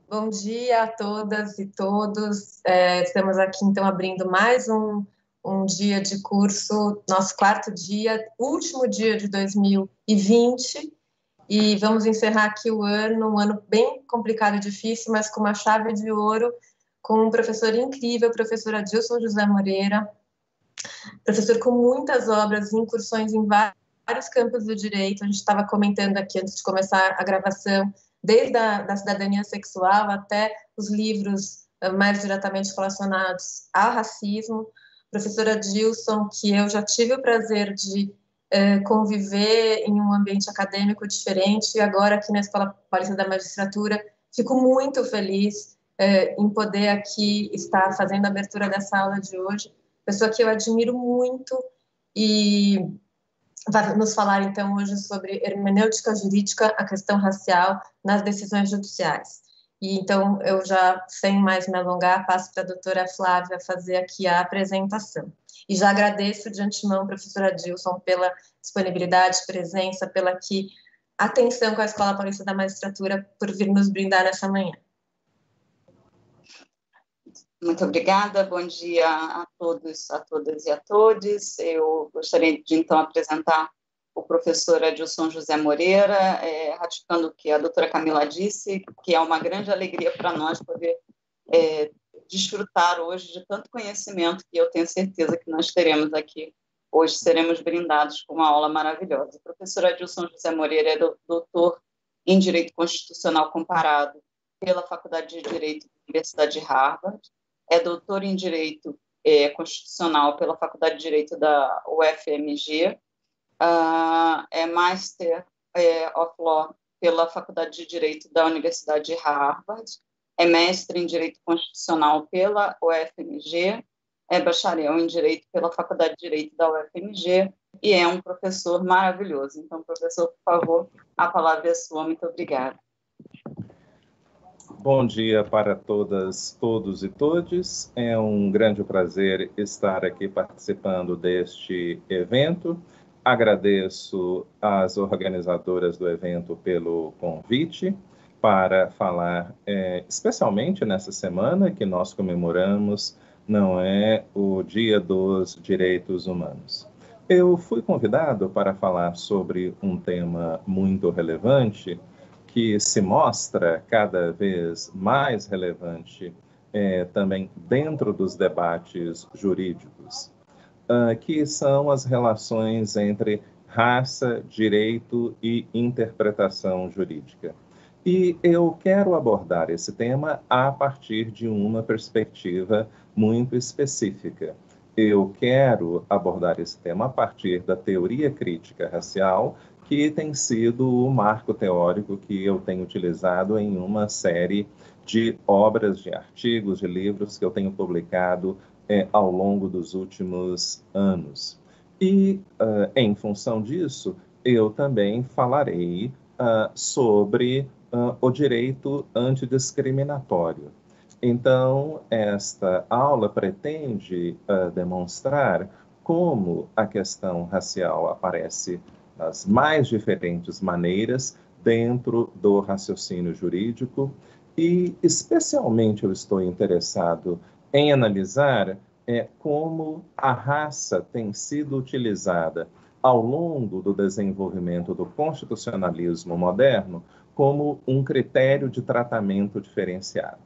Bom dia a todas e todos. Estamos aqui, então, abrindo mais um dia de curso, nosso quarto dia, último dia de 2020, e vamos encerrar aqui o ano, um ano bem complicado e difícil, mas com uma chave de ouro, com um professor incrível, o professor Adilson José Moreira, professor com muitas obras, incursões em vários campos do direito. A gente estava comentando aqui antes de começar a gravação, desde da cidadania sexual até os livros mais diretamente relacionados ao racismo. Professora Adilson, que eu já tive o prazer de conviver em um ambiente acadêmico diferente, e agora aqui na Escola Paulista da Magistratura, fico muito feliz em poder aqui estar fazendo a abertura dessa aula de hoje. Pessoa que eu admiro muito e vai nos falar, então, hoje sobre hermenêutica jurídica, a questão racial nas decisões judiciais. E, então, eu já, sem mais me alongar, passo para a doutora Flávia fazer aqui a apresentação. E já agradeço de antemão, professora Adilson, pela disponibilidade, presença, pela aqui, atenção com a Escola Paulista da Magistratura por vir nos brindar nessa manhã. Muito obrigada, bom dia a todos, a todas e a todos. Eu gostaria de, então, apresentar o professor Adilson José Moreira, ratificando o que a doutora Camila disse, que é uma grande alegria para nós poder desfrutar hoje de tanto conhecimento que eu tenho certeza que nós teremos aqui. Hoje seremos brindados com uma aula maravilhosa. O professor Adilson José Moreira é doutor em Direito Constitucional Comparado pela Faculdade de Direito da Universidade de Harvard, é doutor em Direito Constitucional pela Faculdade de Direito da UFMG, é Master of Law pela Faculdade de Direito da Universidade de Harvard, é mestre em Direito Constitucional pela UFMG, é bacharel em Direito pela Faculdade de Direito da UFMG e é um professor maravilhoso. Então, professor, por favor, a palavra é sua. Muito obrigada. Bom dia para todas, todos e todes. É um grande prazer estar aqui participando deste evento. Agradeço às organizadoras do evento pelo convite para falar, especialmente nessa semana que nós comemoramos, não é, o Dia dos Direitos Humanos. Eu fui convidado para falar sobre um tema muito relevante, que se mostra cada vez mais relevante também dentro dos debates jurídicos, que são as relações entre raça, direito e interpretação jurídica. E eu quero abordar esse tema a partir de uma perspectiva muito específica. Eu quero abordar esse tema a partir da teoria crítica racial, que tem sido o marco teórico que eu tenho utilizado em uma série de obras, de artigos, de livros que eu tenho publicado ao longo dos últimos anos. E, em função disso, eu também falarei sobre o direito antidiscriminatório. Então, esta aula pretende demonstrar como a questão racial aparece das mais diferentes maneiras dentro do raciocínio jurídico e, especialmente, eu estou interessado em analisar como a raça tem sido utilizada ao longo do desenvolvimento do constitucionalismo moderno como um critério de tratamento diferenciado.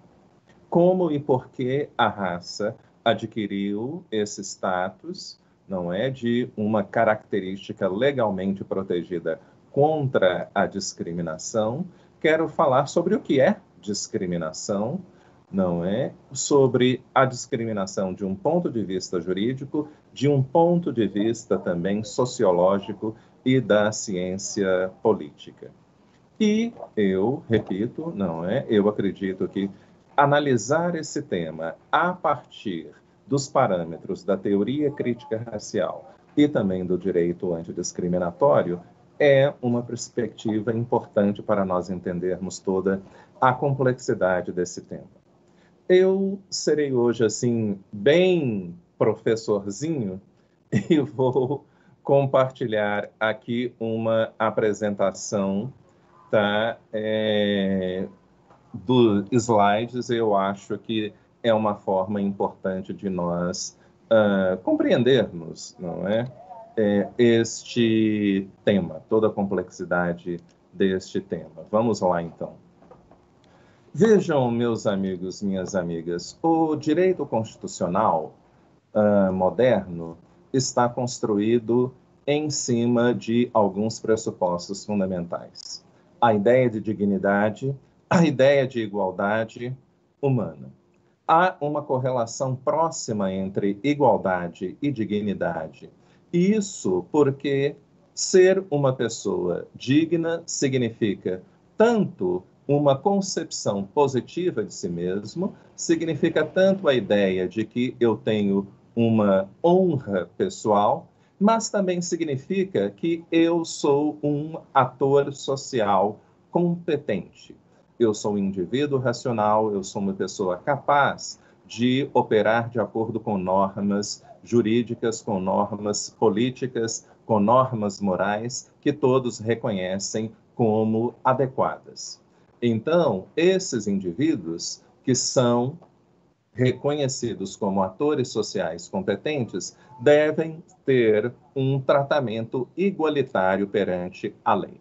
Como e por que a raça adquiriu esse status, não é, de uma característica legalmente protegida contra a discriminação. Quero falar sobre o que é discriminação, não é, sobre a discriminação de um ponto de vista jurídico, de um ponto de vista também sociológico e da ciência política. E eu repito, não é, eu acredito que analisar esse tema a partir dos parâmetros da teoria crítica racial e também do direito antidiscriminatório é uma perspectiva importante para nós entendermos toda a complexidade desse tema. Eu serei hoje, assim, bem professorzinho e vou compartilhar aqui uma apresentação, tá, dos slides, eu acho que é uma forma importante de nós compreendermos, não é? Este tema, toda a complexidade deste tema. Vamos lá, então. Vejam, meus amigos, minhas amigas, o direito constitucional moderno está construído em cima de alguns pressupostos fundamentais. A ideia de dignidade, a ideia de igualdade humana. Há uma correlação próxima entre igualdade e dignidade. E isso porque ser uma pessoa digna significa tanto uma concepção positiva de si mesmo, significa tanto a ideia de que eu tenho uma honra pessoal, mas também significa que eu sou um ator social competente. Eu sou um indivíduo racional, eu sou uma pessoa capaz de operar de acordo com normas jurídicas, com normas políticas, com normas morais que todos reconhecem como adequadas. Então, esses indivíduos que são reconhecidos como atores sociais competentes devem ter um tratamento igualitário perante a lei.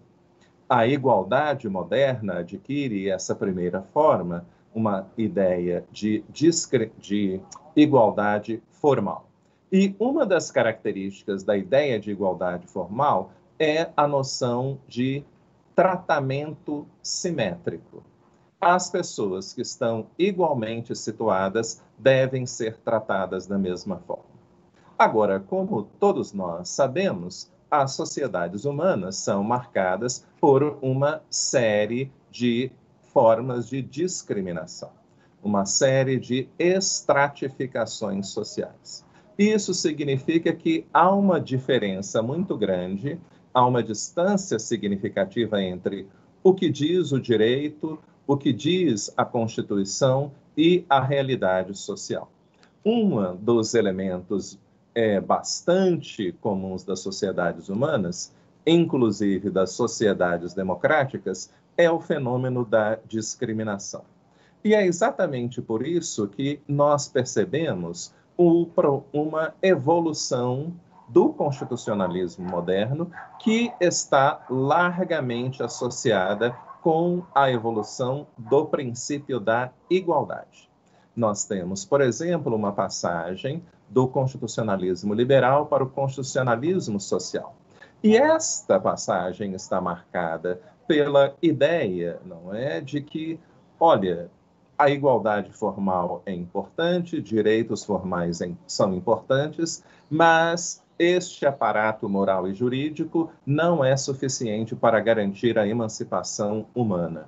A igualdade moderna adquire essa primeira forma, uma ideia de igualdade formal. E uma das características da ideia de igualdade formal é a noção de tratamento simétrico. As pessoas que estão igualmente situadas devem ser tratadas da mesma forma. Agora, como todos nós sabemos, as sociedades humanas são marcadas por uma série de formas de discriminação, uma série de estratificações sociais. Isso significa que há uma diferença muito grande, há uma distância significativa entre o que diz o direito, o que diz a Constituição e a realidade social. Um dos elementos bastante comuns das sociedades humanas, inclusive das sociedades democráticas, é o fenômeno da discriminação. E é exatamente por isso que nós percebemos uma evolução do constitucionalismo moderno que está largamente associada com a evolução do princípio da igualdade. Nós temos, por exemplo, uma passagem do constitucionalismo liberal para o constitucionalismo social. E esta passagem está marcada pela ideia, não é, de que, olha, a igualdade formal é importante, direitos formais são importantes, mas este aparato moral e jurídico não é suficiente para garantir a emancipação humana.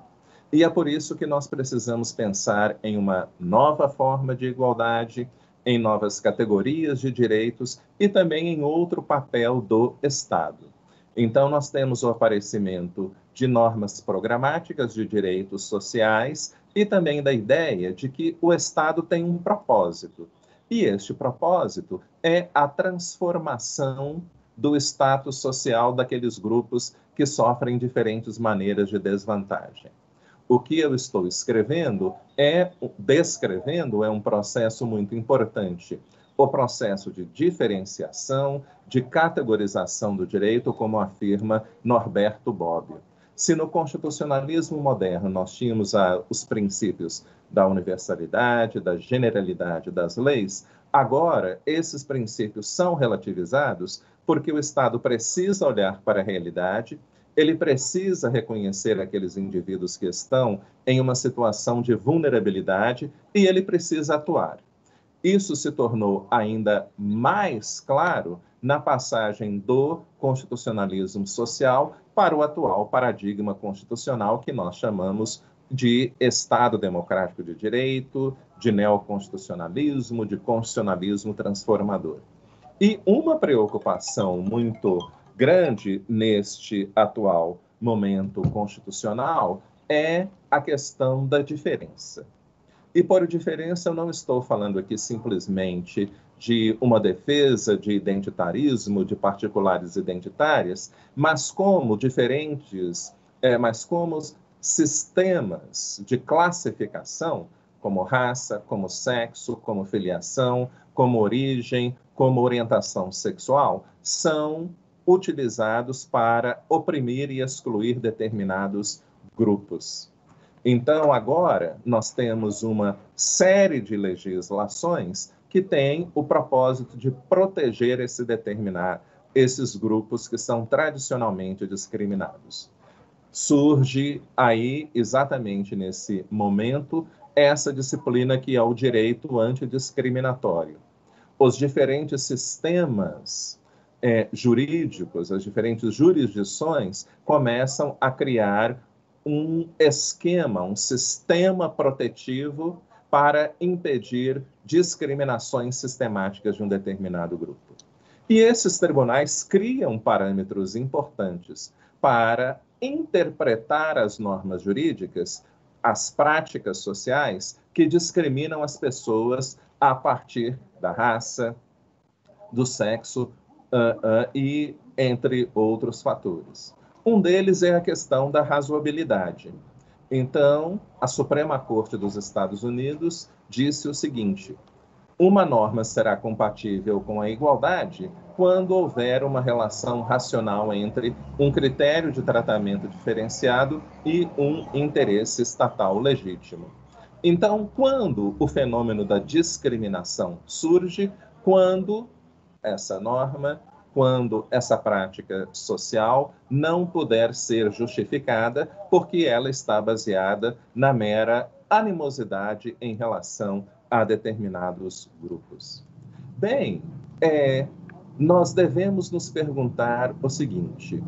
E é por isso que nós precisamos pensar em uma nova forma de igualdade, em novas categorias de direitos e também em outro papel do Estado. Então, nós temos o aparecimento de normas programáticas de direitos sociais e também da ideia de que o Estado tem um propósito. E este propósito é a transformação do status social daqueles grupos que sofrem diferentes maneiras de desvantagem. O que eu estou descrevendo é um processo muito importante. O processo de diferenciação, de categorização do direito, como afirma Norberto Bobbio. Se no constitucionalismo moderno nós tínhamos os princípios da universalidade, da generalidade das leis, agora esses princípios são relativizados porque o Estado precisa olhar para a realidade, ele precisa reconhecer aqueles indivíduos que estão em uma situação de vulnerabilidade e ele precisa atuar. Isso se tornou ainda mais claro na passagem do constitucionalismo social para o atual paradigma constitucional que nós chamamos de Estado Democrático de Direito, de neoconstitucionalismo, de constitucionalismo transformador. E uma preocupação muito grande neste atual momento constitucional é a questão da diferença. E por diferença eu não estou falando aqui simplesmente de uma defesa de identitarismo, de particulares identitárias, mas como sistemas de classificação, como raça, como sexo, como filiação, como origem, como orientação sexual, são utilizados para oprimir e excluir determinados grupos. Então, agora, nós temos uma série de legislações que têm o propósito de proteger esses grupos que são tradicionalmente discriminados. Surge aí, exatamente nesse momento, essa disciplina que é o direito antidiscriminatório. Os diferentes sistemas jurídicos, as diferentes jurisdições começam a criar um esquema, um sistema protetivo para impedir discriminações sistemáticas de um determinado grupo. E esses tribunais criam parâmetros importantes para interpretar as normas jurídicas, as práticas sociais que discriminam as pessoas a partir da raça, do sexo e entre outros fatores. Um deles é a questão da razoabilidade. Então, a Suprema Corte dos Estados Unidos disse o seguinte: uma norma será compatível com a igualdade quando houver uma relação racional entre um critério de tratamento diferenciado e um interesse estatal legítimo. Então, quando o fenômeno da discriminação surge, quando essa prática social não puder ser justificada porque ela está baseada na mera animosidade em relação a determinados grupos. Bem, nós devemos nos perguntar o seguinte: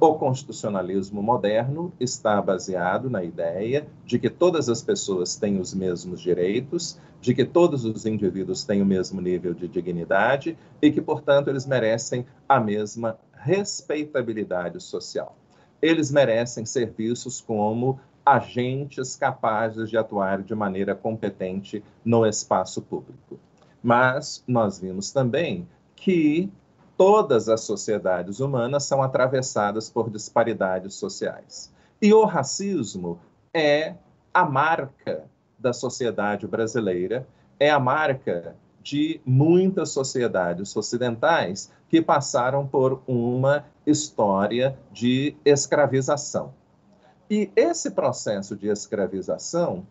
o constitucionalismo moderno está baseado na ideia de que todas as pessoas têm os mesmos direitos, de que todos os indivíduos têm o mesmo nível de dignidade e que, portanto, eles merecem a mesma respeitabilidade social. Eles merecem ser vistos como agentes capazes de atuar de maneira competente no espaço público. Mas nós vimos também que todas as sociedades humanas são atravessadas por disparidades sociais. E o racismo é a marca da sociedade brasileira, é a marca de muitas sociedades ocidentais que passaram por uma história de escravização. E esse processo de escravização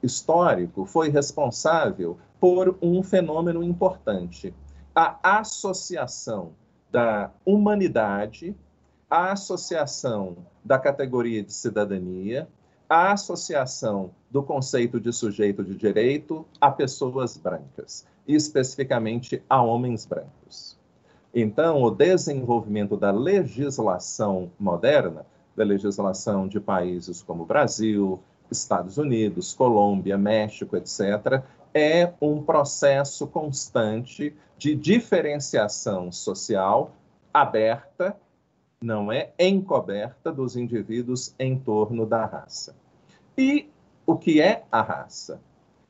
histórico foi responsável por um fenômeno importante: a associação da humanidade, a associação da categoria de cidadania, a associação do conceito de sujeito de direito a pessoas brancas, e especificamente a homens brancos. Então, o desenvolvimento da legislação moderna, da legislação de países como Brasil, Estados Unidos, Colômbia, México, etc., é um processo constante de diferenciação social aberta, não é encoberta, dos indivíduos em torno da raça. E o que é a raça?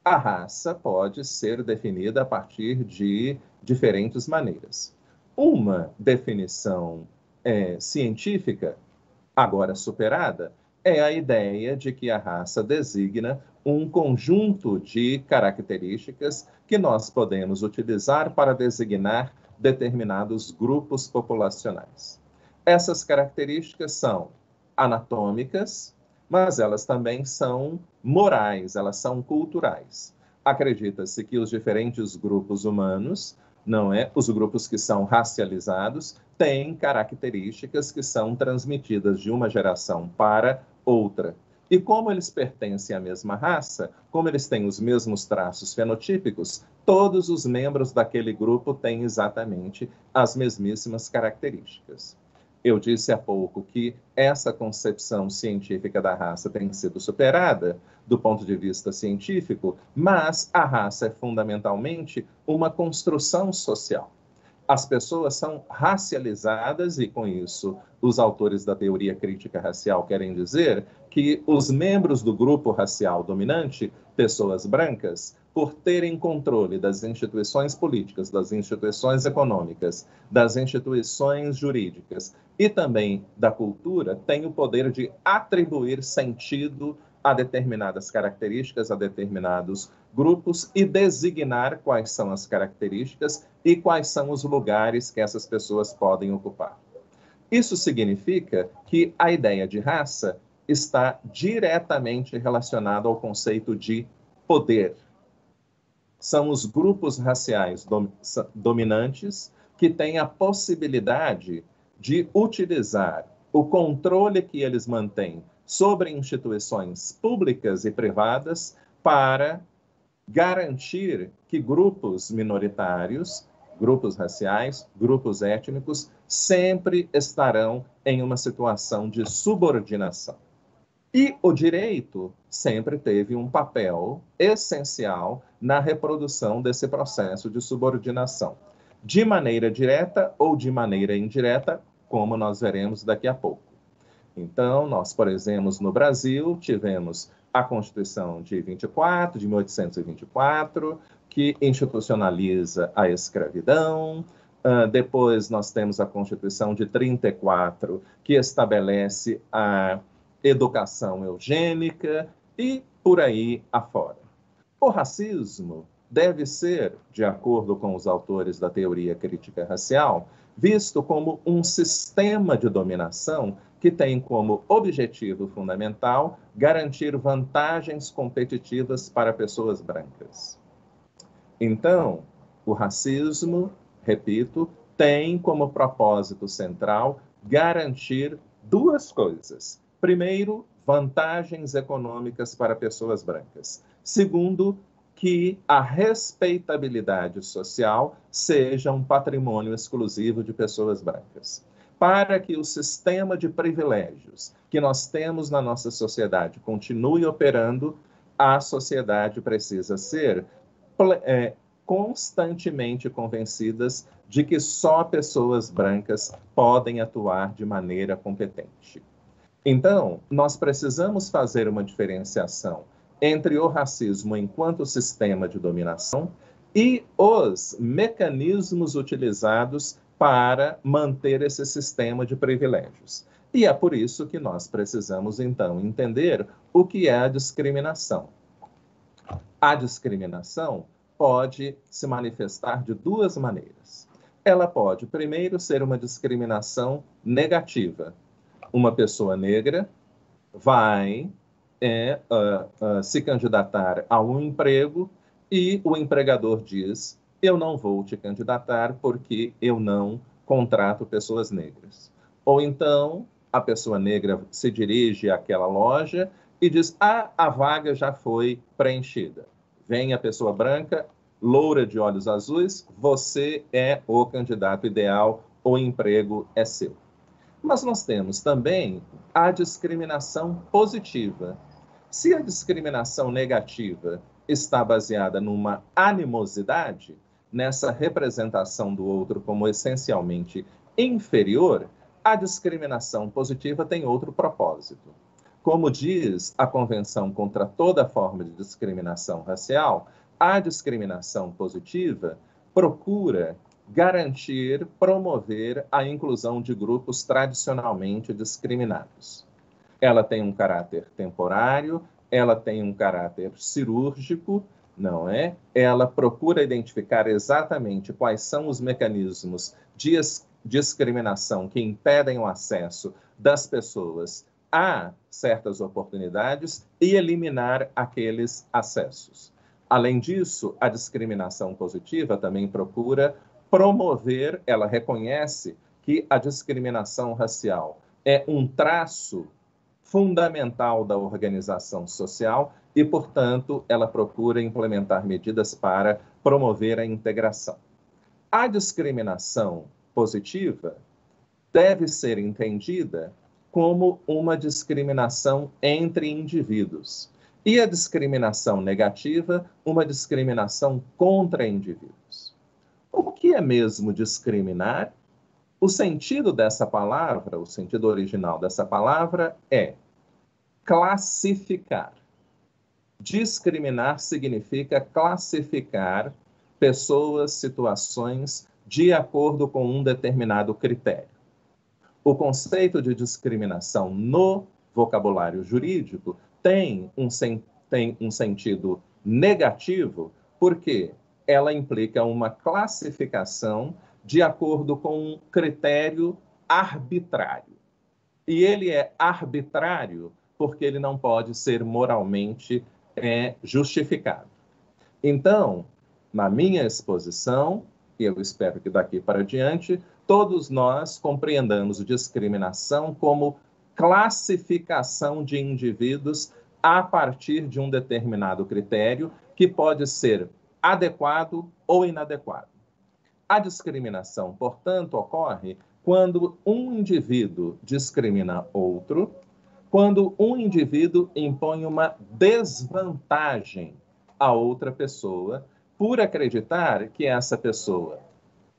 A raça pode ser definida a partir de diferentes maneiras. Uma definição científica, agora superada, é a ideia de que a raça designa um conjunto de características que nós podemos utilizar para designar determinados grupos populacionais. Essas características são anatômicas, mas elas também são morais, elas são culturais. Acredita-se que os diferentes grupos humanos, os grupos que são racializados, têm características que são transmitidas de uma geração para outra. E como eles pertencem à mesma raça, como eles têm os mesmos traços fenotípicos, todos os membros daquele grupo têm exatamente as mesmíssimas características. Eu disse há pouco que essa concepção científica da raça tem sido superada do ponto de vista científico, mas a raça é fundamentalmente uma construção social. as pessoas são racializadas, e com isso os autores da teoria crítica racial querem dizer que os membros do grupo racial dominante, pessoas brancas, por terem controle das instituições políticas, das instituições econômicas, das instituições jurídicas e também da cultura, têm o poder de atribuir sentido a determinadas características, a determinados grupos e designar quais são as características e quais são os lugares que essas pessoas podem ocupar. Isso significa que a ideia de raça está diretamente relacionada ao conceito de poder. São os grupos raciais dominantes que têm a possibilidade de utilizar o controle que eles mantêm sobre instituições públicas e privadas para garantir que grupos minoritários, grupos raciais, grupos étnicos, sempre estarão em uma situação de subordinação. E o direito sempre teve um papel essencial na reprodução desse processo de subordinação, de maneira direta ou de maneira indireta, como nós veremos daqui a pouco. Então, nós, por exemplo, no Brasil, tivemos a Constituição de 1824, que institucionaliza a escravidão. Depois, nós temos a Constituição de 34, que estabelece a educação eugênica e por aí afora. O racismo deve ser, de acordo com os autores da teoria crítica racial, visto como um sistema de dominação que tem como objetivo fundamental garantir vantagens competitivas para pessoas brancas. Então, o racismo, repito, tem como propósito central garantir duas coisas. Primeiro, vantagens econômicas para pessoas brancas. Segundo, que a respeitabilidade social seja um patrimônio exclusivo de pessoas brancas. Para que o sistema de privilégios que nós temos na nossa sociedade continue operando, a sociedade precisa ser constantemente convencidas de que só pessoas brancas podem atuar de maneira competente. Então, nós precisamos fazer uma diferenciação entre o racismo enquanto sistema de dominação e os mecanismos utilizados para manter esse sistema de privilégios. E é por isso que nós precisamos, então, entender o que é a discriminação. A discriminação pode se manifestar de duas maneiras. Ela pode, primeiro, ser uma discriminação negativa. Uma pessoa negra vai se candidatar a um emprego e o empregador diz: eu não vou te candidatar porque eu não contrato pessoas negras. Ou então, a pessoa negra se dirige àquela loja e diz: a vaga já foi preenchida. Vem a pessoa branca, loura de olhos azuis, você é o candidato ideal, o emprego é seu. Mas nós temos também a discriminação positiva. Se a discriminação negativa está baseada numa animosidade, nessa representação do outro como essencialmente inferior, a discriminação positiva tem outro propósito. Como diz a Convenção contra toda forma de discriminação racial, a discriminação positiva procura garantir, promover a inclusão de grupos tradicionalmente discriminados. Ela tem um caráter temporário, ela tem um caráter cirúrgico, não é? Ela procura identificar exatamente quais são os mecanismos de discriminação que impedem o acesso das pessoas a certas oportunidades e eliminar aqueles acessos. Além disso, a discriminação positiva também procura promover, ela reconhece que a discriminação racial é um traço fundamental da organização social e, portanto, ela procura implementar medidas para promover a integração. A discriminação positiva deve ser entendida como uma discriminação entre indivíduos e a discriminação negativa, uma discriminação contra indivíduos. O que é mesmo discriminar? O sentido dessa palavra, o sentido original dessa palavra é classificar. Discriminar significa classificar pessoas, situações, de acordo com um determinado critério. O conceito de discriminação no vocabulário jurídico tem um sentido negativo, porque ela implica uma classificação de acordo com um critério arbitrário. E ele é arbitrário porque ele não pode ser moralmente justificado. Então, na minha exposição, e eu espero que daqui para diante, todos nós compreendamos discriminação como classificação de indivíduos a partir de um determinado critério que pode ser adequado ou inadequado. A discriminação, portanto, ocorre quando um indivíduo discrimina outro, quando um indivíduo impõe uma desvantagem a outra pessoa por acreditar que essa pessoa,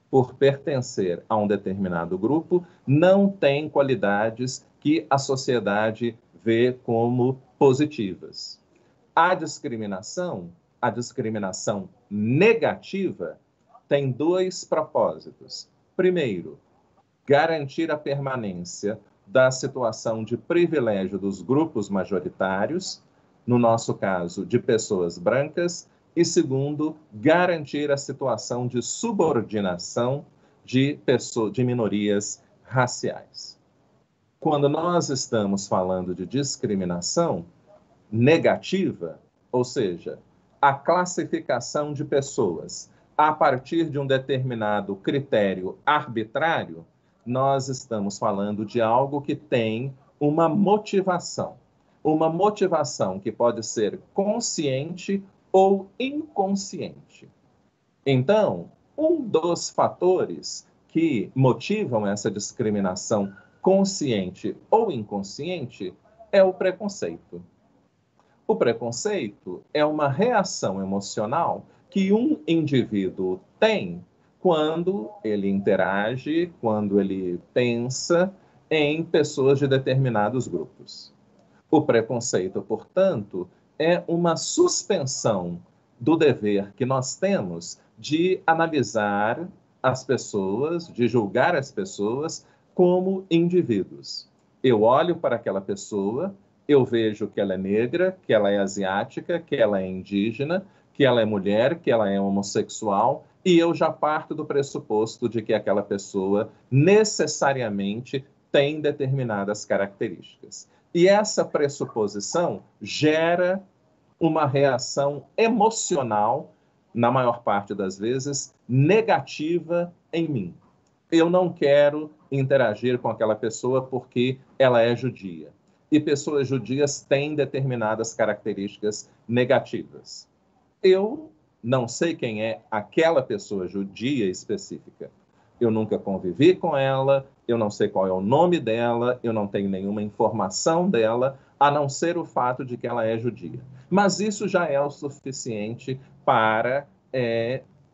por pertencer a um determinado grupo, não tem qualidades que a sociedade vê como positivas. A discriminação negativa, tem dois propósitos. Primeiro, garantir a permanência da situação de privilégio dos grupos majoritários, no nosso caso, de pessoas brancas, e segundo, garantir a situação de subordinação de minorias raciais. Quando nós estamos falando de discriminação negativa, ou seja, a classificação de pessoas a partir de um determinado critério arbitrário, nós estamos falando de algo que tem uma motivação que pode ser consciente ou inconsciente. Então, um dos fatores que motivam essa discriminação consciente ou inconsciente é o preconceito. O preconceito é uma reação emocional que um indivíduo tem quando ele interage, quando ele pensa em pessoas de determinados grupos. O preconceito, portanto, é uma suspensão do dever que nós temos de analisar as pessoas, de julgar as pessoas como indivíduos. Eu olho para aquela pessoa, eu vejo que ela é negra, que ela é asiática, que ela é indígena, que ela é mulher, que ela é homossexual, e eu já parto do pressuposto de que aquela pessoa necessariamente tem determinadas características. E essa pressuposição gera uma reação emocional, na maior parte das vezes, negativa em mim. Eu não quero interagir com aquela pessoa porque ela é judia. E pessoas judias têm determinadas características negativas. Eu não sei quem é aquela pessoa judia específica. Eu nunca convivi com ela, eu não sei qual é o nome dela, eu não tenho nenhuma informação dela, a não ser o fato de que ela é judia. Mas isso já é o suficiente para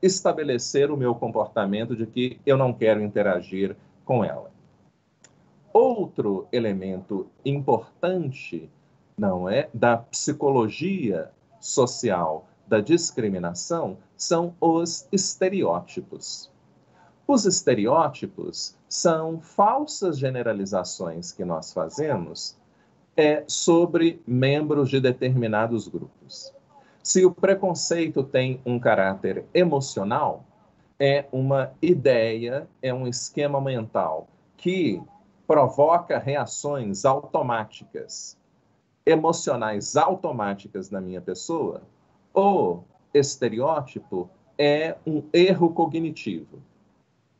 estabelecer o meu comportamento de que eu não quero interagir com ela. Outro elemento importante, não é, da psicologia social da discriminação são os estereótipos. Os estereótipos são falsas generalizações que nós fazemos sobre membros de determinados grupos. Se o preconceito tem um caráter emocional, é uma ideia, é um esquema mental que provoca reações automáticas, emocionais automáticas na minha pessoa. O estereótipo é um erro cognitivo.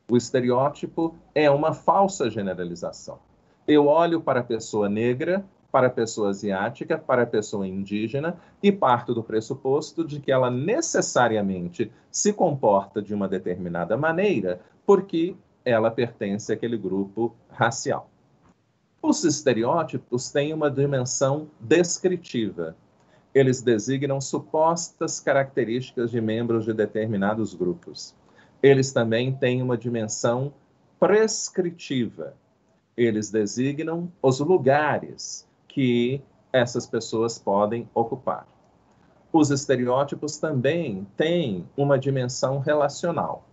O estereótipo é uma falsa generalização. Eu olho para a pessoa negra, para a pessoa asiática, para a pessoa indígena e parto do pressuposto de que ela necessariamente se comporta de uma determinada maneira porque ela pertence àquele grupo racial. Os estereótipos têm uma dimensão descritiva. Eles designam supostas características de membros de determinados grupos. eles também têm uma dimensão prescritiva. Eles designam os lugares que essas pessoas podem ocupar. Os estereótipos também têm uma dimensão relacional.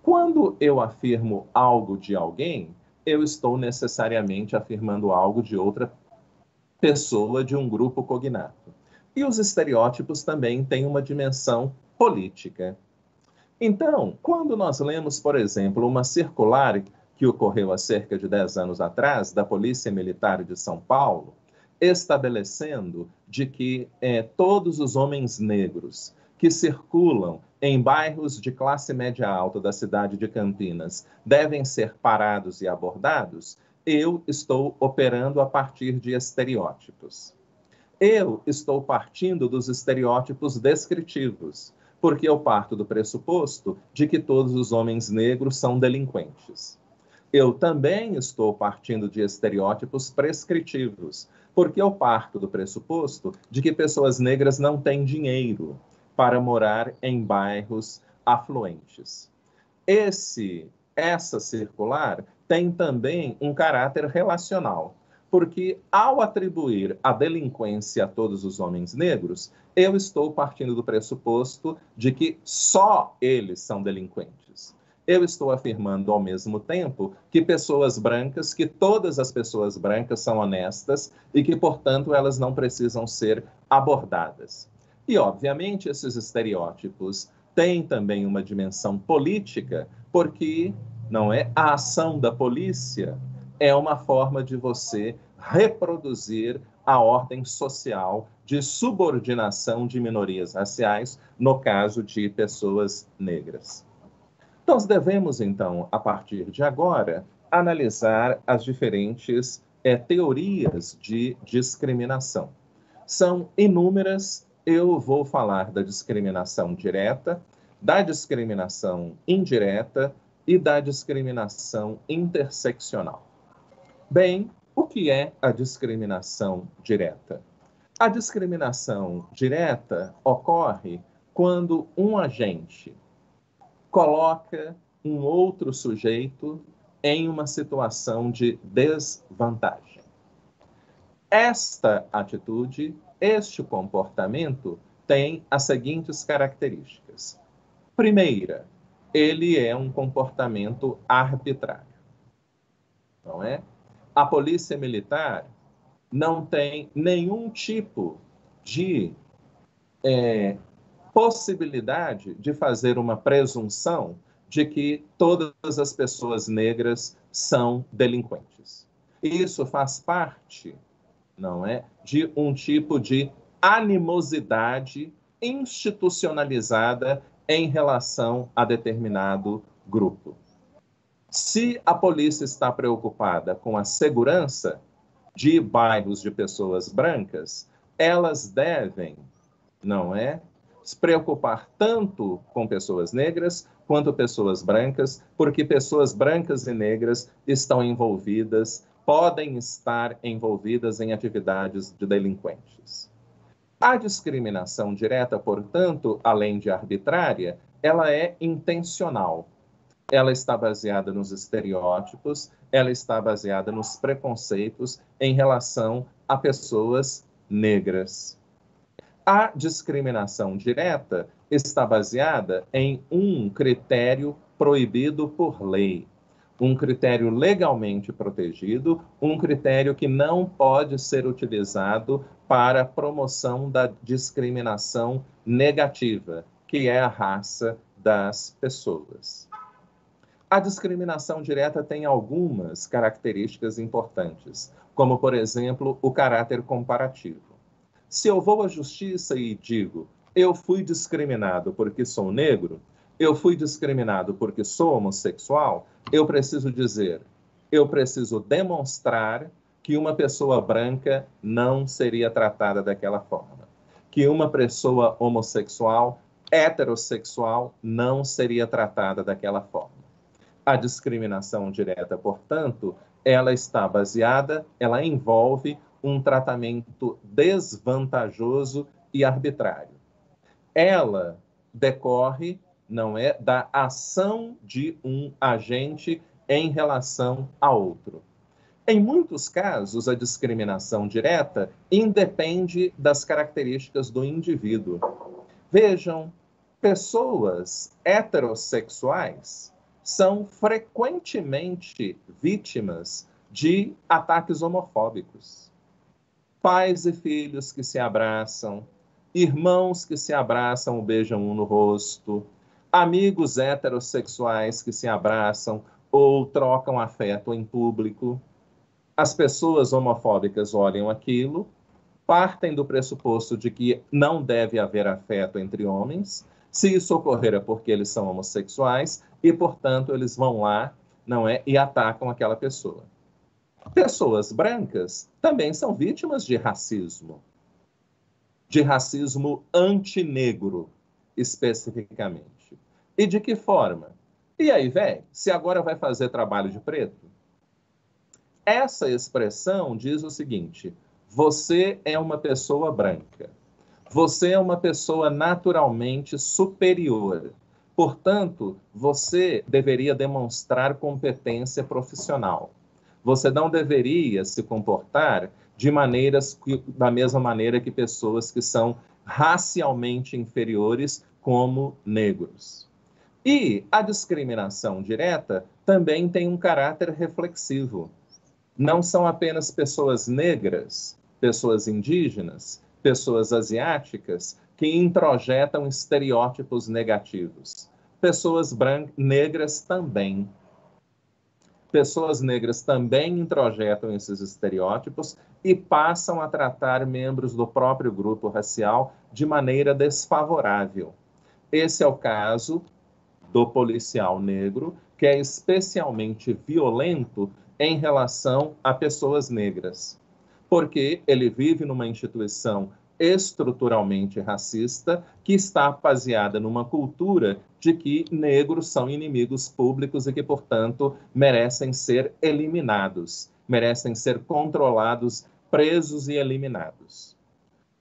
Quando eu afirmo algo de alguém, eu estou necessariamente afirmando algo de outra pessoa de um grupo cognato. E os estereótipos também têm uma dimensão política. Então, quando nós lemos, por exemplo, uma circular que ocorreu há cerca de 10 anos atrás, da Polícia Militar de São Paulo, estabelecendo de que todos os homens negros que circulam em bairros de classe média alta da cidade de Campinas devem ser parados e abordados, eu estou operando a partir de estereótipos. Eu estou partindo dos estereótipos descritivos, porque eu parto do pressuposto de que todos os homens negros são delinquentes. Eu também estou partindo de estereótipos prescritivos, porque eu parto do pressuposto de que pessoas negras não têm dinheiro para morar em bairros afluentes. Essa circular tem também um caráter relacional, porque ao atribuir a delinquência a todos os homens negros, eu estou partindo do pressuposto de que só eles são delinquentes. Eu estou afirmando ao mesmo tempo que pessoas brancas, que todas as pessoas brancas são honestas e que, portanto, elas não precisam ser abordadas. E, obviamente, esses estereótipos têm também uma dimensão política, porque não é a ação da polícia é uma forma de você reproduzir a ordem social de subordinação de minorias raciais, no caso de pessoas negras. Nós devemos, então, a partir de agora, analisar as diferentes teorias de discriminação. São inúmeras, eu vou falar da discriminação direta, da discriminação indireta e da discriminação interseccional. Bem, o que é a discriminação direta? A discriminação direta ocorre quando um agente coloca um outro sujeito em uma situação de desvantagem. Esta atitude, este comportamento, tem as seguintes características. Primeira, ele é um comportamento arbitrário. Não é? A polícia militar não tem nenhum tipo de possibilidade de fazer uma presunção de que todas as pessoas negras são delinquentes. Isso faz parte, não é, de um tipo de animosidade institucionalizada em relação a determinado grupo. Se a polícia está preocupada com a segurança de bairros de pessoas brancas, elas devem, não é, se preocupar tanto com pessoas negras quanto pessoas brancas, porque pessoas brancas e negras estão envolvidas, podem estar envolvidas em atividades de delinquentes. A discriminação direta, portanto, além de arbitrária, ela é intencional. Ela está baseada nos estereótipos, ela está baseada nos preconceitos em relação a pessoas negras. A discriminação direta está baseada em um critério proibido por lei, um critério legalmente protegido, um critério que não pode ser utilizado para a promoção da discriminação negativa, que é a raça das pessoas. A discriminação direta tem algumas características importantes, como, por exemplo, o caráter comparativo. Se eu vou à justiça e digo, eu fui discriminado porque sou negro, eu fui discriminado porque sou homossexual, eu preciso dizer, eu preciso demonstrar que uma pessoa branca não seria tratada daquela forma, que uma pessoa homossexual, heterossexual, não seria tratada daquela forma. A discriminação direta, portanto, ela está baseada, ela envolve um tratamento desvantajoso e arbitrário. Ela decorre, não é da ação de um agente em relação a outro. Em muitos casos, a discriminação direta independe das características do indivíduo. Vejam, pessoas heterossexuais são frequentemente vítimas de ataques homofóbicos. Pais e filhos que se abraçam, irmãos que se abraçam ou beijam um no rosto, amigos heterossexuais que se abraçam ou trocam afeto em público. As pessoas homofóbicas olham aquilo, partem do pressuposto de que não deve haver afeto entre homens. Se isso ocorrer é porque eles são homossexuais e, portanto, eles vão lá, não é, e atacam aquela pessoa. Pessoas brancas também são vítimas de racismo antinegro, especificamente. E de que forma? E aí, velho, se agora vai fazer trabalho de preto? Essa expressão diz o seguinte: você é uma pessoa branca. Você é uma pessoa naturalmente superior. Portanto, você deveria demonstrar competência profissional. Você não deveria se comportar da mesma maneira que pessoas que são racialmente inferiores, como negros. E a discriminação direta também tem um caráter reflexivo. Não são apenas pessoas negras, pessoas indígenas, pessoas asiáticas que introjetam estereótipos negativos. Pessoas negras também. Pessoas negras também introjetam esses estereótipos e passam a tratar membros do próprio grupo racial de maneira desfavorável. Esse é o caso do policial negro, que é especialmente violento em relação a pessoas negras, porque ele vive numa instituição estruturalmente racista que está baseada numa cultura de que negros são inimigos públicos e que, portanto, merecem ser eliminados, merecem ser controlados, presos e eliminados.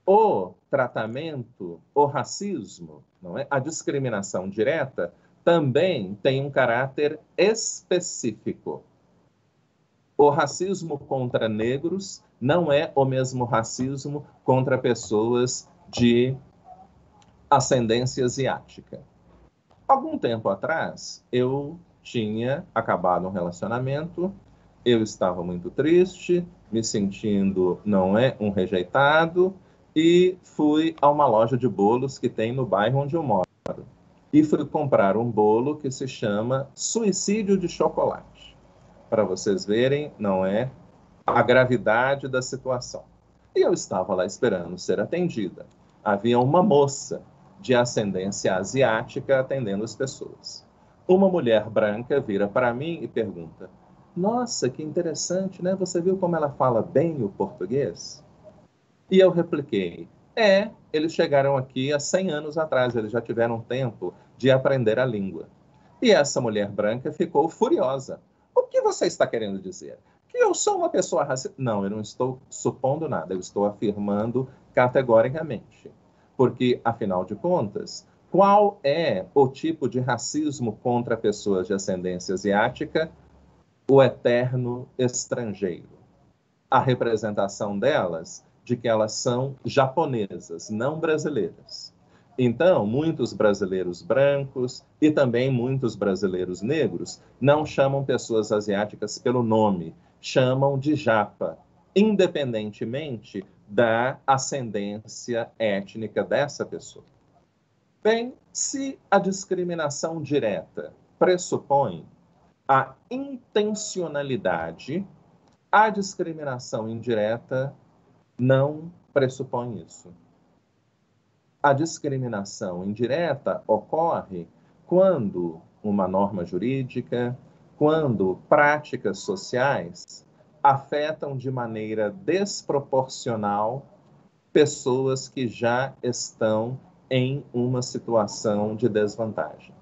O tratamento, o racismo, não é? A discriminação direta também tem um caráter específico. O racismo contra negros não é o mesmo racismo contra pessoas de ascendência asiática. Algum tempo atrás, eu tinha acabado um relacionamento, eu estava muito triste, me sentindo, não é, um rejeitado, e fui a uma loja de bolos que tem no bairro onde eu moro. E fui comprar um bolo que se chama suicídio de chocolate. Para vocês verem, não é, a gravidade da situação. E eu estava lá esperando ser atendida. Havia uma moça de ascendência asiática atendendo as pessoas. Uma mulher branca vira para mim e pergunta: nossa, que interessante, né? Você viu como ela fala bem o português? E eu repliquei: eles chegaram aqui há 100 anos atrás, eles já tiveram tempo de aprender a língua. E essa mulher branca ficou furiosa. O que você está querendo dizer? Que eu sou uma pessoa racista? Não, eu não estou supondo nada, eu estou afirmando categoricamente. Porque, afinal de contas, qual é o tipo de racismo contra pessoas de ascendência asiática? O eterno estrangeiro. A representação delas de que elas são japonesas, não brasileiras. Então, muitos brasileiros brancos e também muitos brasileiros negros não chamam pessoas asiáticas pelo nome, chamam de japa, independentemente da ascendência étnica dessa pessoa. Bem, se a discriminação direta pressupõe a intencionalidade, a discriminação indireta não pressupõe isso. A discriminação indireta ocorre quando uma norma jurídica, quando práticas sociais afetam de maneira desproporcional pessoas que já estão em uma situação de desvantagem.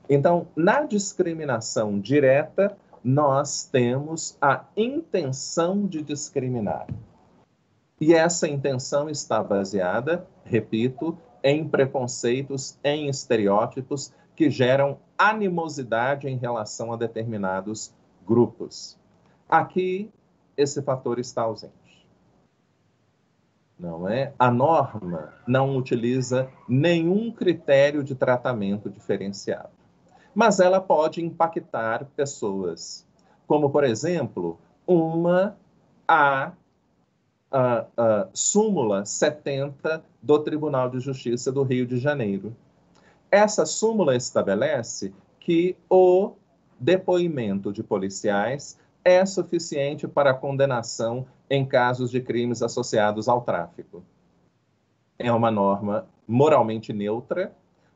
Então, na discriminação direta, nós temos a intenção de discriminar. E essa intenção está baseada, repito, em preconceitos, em estereótipos que geram animosidade em relação a determinados grupos. Aqui, esse fator está ausente. Não é? A norma não utiliza nenhum critério de tratamento diferenciado, mas ela pode impactar pessoas, como, por exemplo, a súmula 70 do Tribunal de Justiça do Rio de Janeiro. Essa súmula estabelece que o depoimento de policiais é suficiente para a condenação em casos de crimes associados ao tráfico. É uma norma moralmente neutra,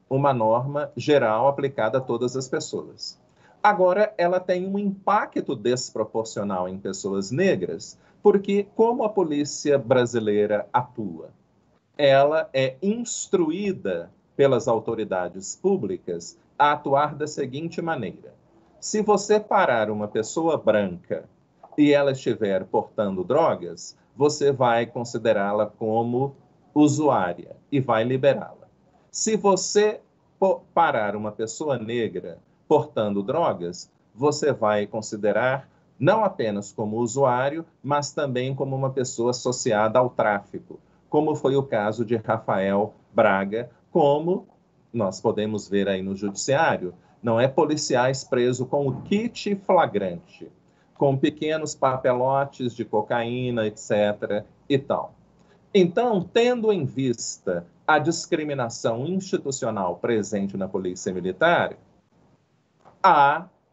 uma norma geral aplicada a todas as pessoas. Agora, ela tem um impacto desproporcional em pessoas negras, porque como a polícia brasileira atua? Ela é instruída pelas autoridades públicas a atuar da seguinte maneira: se você parar uma pessoa branca e ela estiver portando drogas, você vai considerá-la como usuária e vai liberá-la. Se você parar uma pessoa negra portando drogas, você vai considerar não apenas como usuário, mas também como uma pessoa associada ao tráfico, como foi o caso de Rafael Braga, como nós podemos ver aí no judiciário, não é policiais presos com o kit flagrante, com pequenos papelotes de cocaína, etc. e tal. Então, tendo em vista a discriminação institucional presente na Polícia Militar,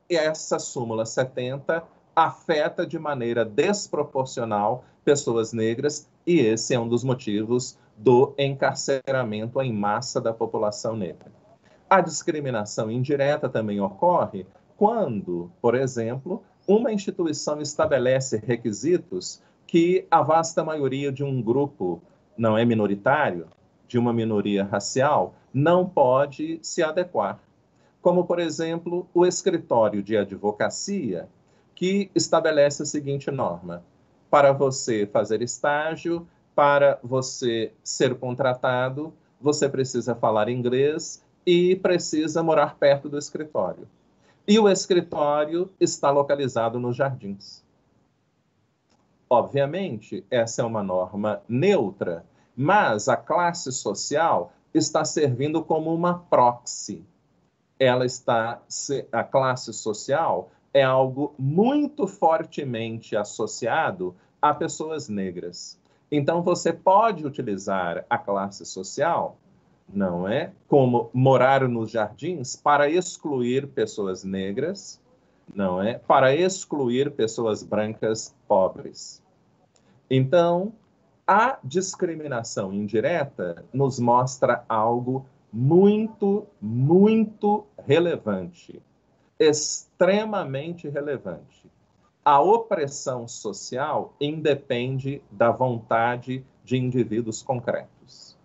essa súmula 70 afeta de maneira desproporcional pessoas negras, e esse é um dos motivos do encarceramento em massa da população negra. A discriminação indireta também ocorre quando, por exemplo, uma instituição estabelece requisitos que a vasta maioria de um grupo não é minoritário, de uma minoria racial, não pode se adequar. Como, por exemplo, o escritório de advocacia, que estabelece a seguinte norma: para você fazer estágio, para você ser contratado, você precisa falar inglês e precisa morar perto do escritório. E o escritório está localizado nos Jardins. Obviamente, essa é uma norma neutra, mas a classe social está servindo como uma proxy. A classe social é algo muito fortemente associado a pessoas negras. Então, você pode utilizar a classe social, não é, como morar nos Jardins, para excluir pessoas negras, não é, para excluir pessoas brancas pobres. Então, a discriminação indireta nos mostra algo muito, muito relevante, extremamente relevante. A opressão social independe da vontade de indivíduos concretos.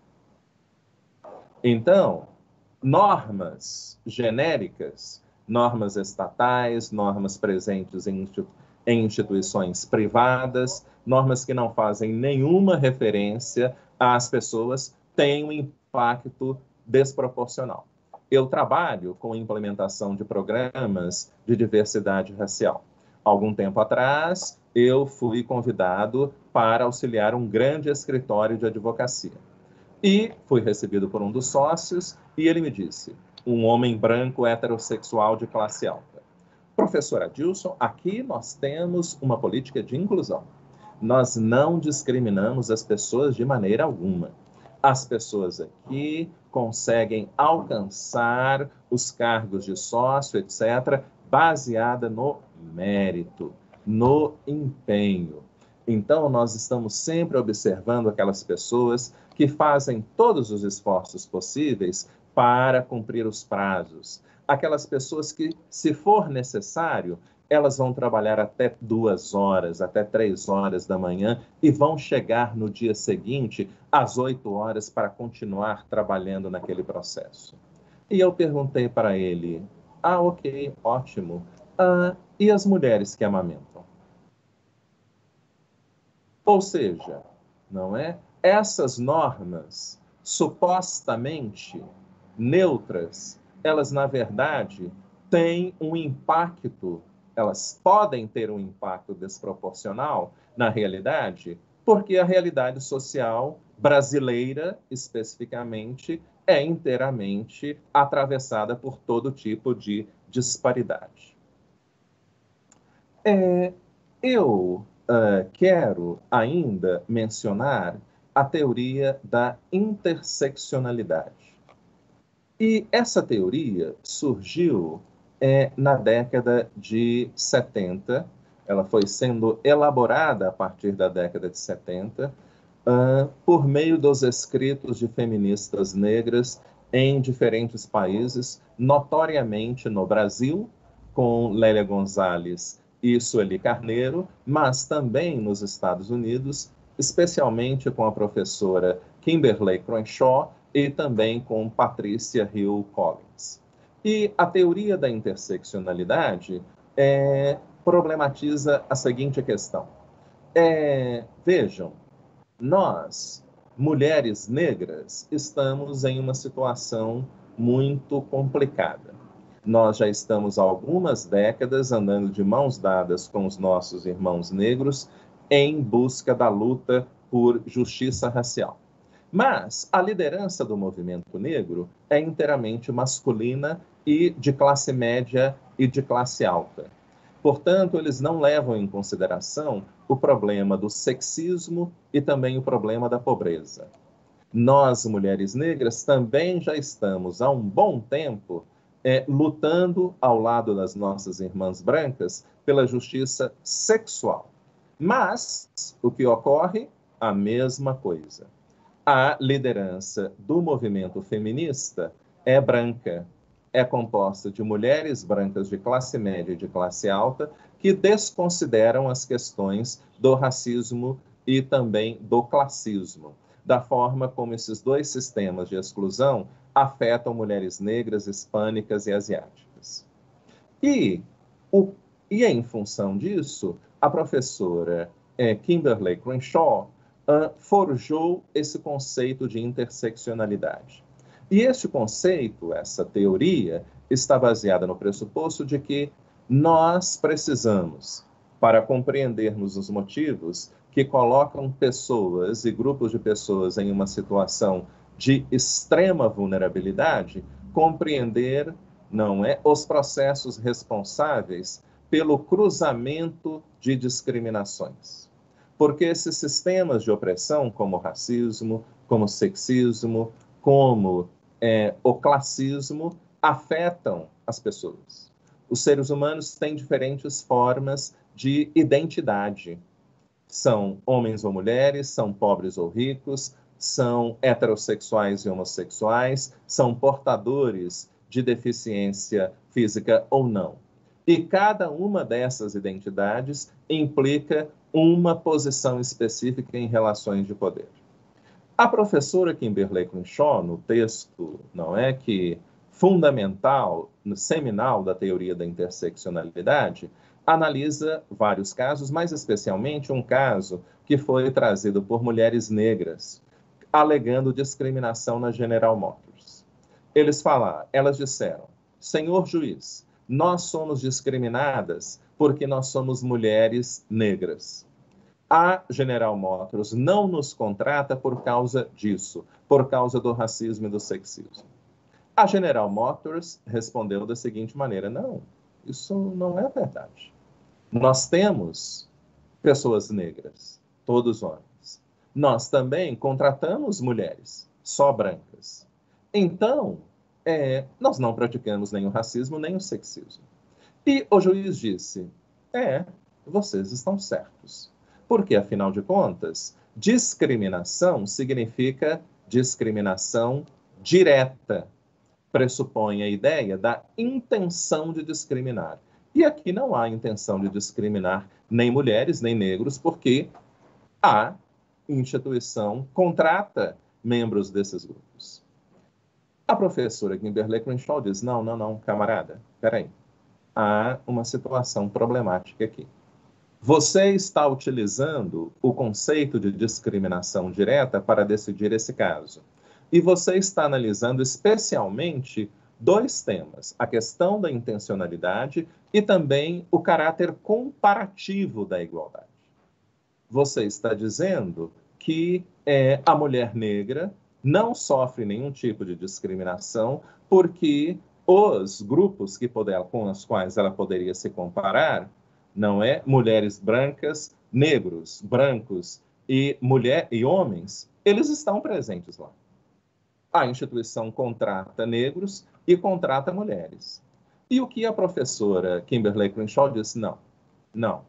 Então, normas genéricas, normas estatais, normas presentes em instituições privadas, normas que não fazem nenhuma referência às pessoas, têm um impacto desproporcional. Eu trabalho com a implementação de programas de diversidade racial. Algum tempo atrás, eu fui convidado para auxiliar um grande escritório de advocacia. E fui recebido por um dos sócios e ele me disse: um homem branco heterossexual de classe alta: professor Adilson, aqui nós temos uma política de inclusão. Nós não discriminamos as pessoas de maneira alguma. As pessoas aqui conseguem alcançar os cargos de sócio, etc., baseada no mérito, no empenho. Então, nós estamos sempre observando aquelas pessoas que fazem todos os esforços possíveis para cumprir os prazos. Aquelas pessoas que, se for necessário, elas vão trabalhar até 2 horas, até 3 horas da manhã e vão chegar no dia seguinte às 8 horas para continuar trabalhando naquele processo. E eu perguntei para ele: ok, ótimo. E as mulheres que amamentam? Ou seja, não é? Essas normas supostamente neutras, elas, na verdade, têm um impacto, elas podem ter um impacto desproporcional na realidade, porque a realidade social brasileira, especificamente, é inteiramente atravessada por todo tipo de disparidade. Eu quero ainda mencionar a teoria da interseccionalidade. E essa teoria surgiu na década de 70, ela foi sendo elaborada a partir da década de 70, por meio dos escritos de feministas negras em diferentes países, notoriamente no Brasil, com Lélia Gonzalez e Sueli Carneiro, mas também nos Estados Unidos, especialmente com a professora Kimberly Crenshaw e também com Patricia Hill Collins. E a teoria da interseccionalidade problematiza a seguinte questão. Vejam, nós, mulheres negras, estamos em uma situação muito complicada. Nós já estamos há algumas décadas andando de mãos dadas com os nossos irmãos negros em busca da luta por justiça racial. Mas a liderança do movimento negro é inteiramente masculina e de classe média e de classe alta. Portanto, eles não levam em consideração o problema do sexismo e também o problema da pobreza. Nós, mulheres negras, também já estamos há um bom tempo lutando ao lado das nossas irmãs brancas pela justiça sexual. Mas o que ocorre? A mesma coisa. A liderança do movimento feminista é branca, é composta de mulheres brancas de classe média e de classe alta que desconsideram as questões do racismo e também do classismo, da forma como esses dois sistemas de exclusão afetam mulheres negras, hispânicas e asiáticas. E em função disso, a professora Kimberly Crenshaw forjou esse conceito de interseccionalidade. E este conceito, essa teoria, está baseada no pressuposto de que nós precisamos, para compreendermos os motivos que colocam pessoas e grupos de pessoas em uma situação de extrema vulnerabilidade, compreender, os processos responsáveis pelo cruzamento de discriminações. Porque esses sistemas de opressão, como o racismo, como o sexismo, como o classismo, afetam as pessoas. Os seres humanos têm diferentes formas de identidade. São homens ou mulheres, são pobres ou ricos, são heterossexuais e homossexuais, são portadores de deficiência física ou não. E cada uma dessas identidades implica uma posição específica em relações de poder. A professora Kimberly Crenshaw, no texto, que fundamental, seminal da teoria da interseccionalidade, analisa vários casos, mais especialmente um caso que foi trazido por mulheres negras, alegando discriminação na General Motors. Elas disseram, senhor juiz, nós somos discriminadas porque nós somos mulheres negras. A General Motors não nos contrata por causa disso, por causa do racismo e do sexismo. A General Motors respondeu da seguinte maneira, não, isso não é verdade. Nós temos pessoas negras, todos homens. Nós também contratamos mulheres, só brancas. Então, nós não praticamos nem o racismo, nem o sexismo. E o juiz disse, vocês estão certos. Porque, afinal de contas, discriminação significa discriminação direta. Pressupõe a ideia da intenção de discriminar. E aqui não há intenção de discriminar nem mulheres, nem negros, porque a instituição contrata membros desses grupos. A professora Kimberly Crenshaw diz, não, camarada, peraí. Há uma situação problemática aqui. Você está utilizando o conceito de discriminação direta para decidir esse caso. E você está analisando especialmente dois temas, a questão da intencionalidade e também o caráter comparativo da igualdade. Você está dizendo que a mulher negra não sofre nenhum tipo de discriminação porque os grupos com os quais ela poderia se comparar, não é? Mulheres brancas, negros, brancos e homens, eles estão presentes lá. A instituição contrata negros e contrata mulheres. E o que a professora Kimberly Crenshaw disse? Não.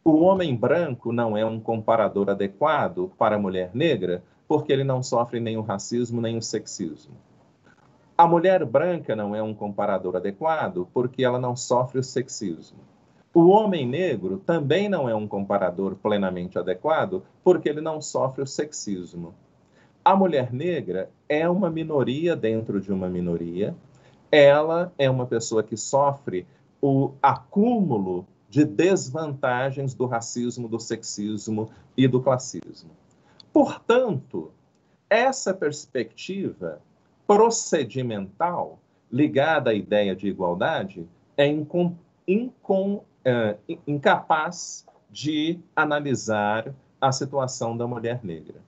O homem branco não é um comparador adequado para a mulher negra porque ele não sofre nem o racismo nem o sexismo. A mulher branca não é um comparador adequado porque ela não sofre o sexismo. O homem negro também não é um comparador plenamente adequado porque ele não sofre o sexismo. A mulher negra é uma minoria dentro de uma minoria. Ela é uma pessoa que sofre o acúmulo de desvantagens do racismo, do sexismo e do classismo. Portanto, essa perspectiva procedimental ligada à ideia de igualdade é incapaz de analisar a situação da mulher negra.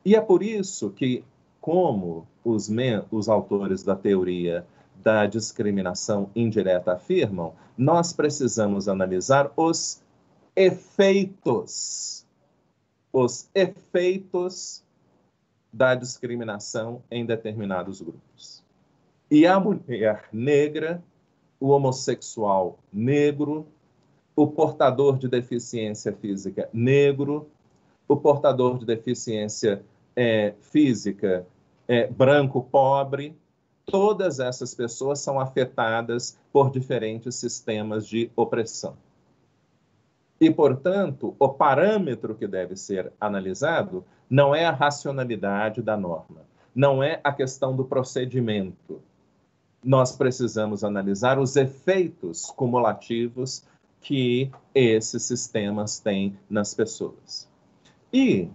E é por isso que, como os autores da teoria da discriminação indireta afirmam, nós precisamos analisar os efeitos da discriminação em determinados grupos. E a mulher negra, o homossexual negro, o portador de deficiência física negro, o portador de deficiência física branco pobre, todas essas pessoas são afetadas por diferentes sistemas de opressão. E, portanto, o parâmetro que deve ser analisado não é a racionalidade da norma, não é a questão do procedimento. Nós precisamos analisar os efeitos cumulativos que esses sistemas têm nas pessoas. E,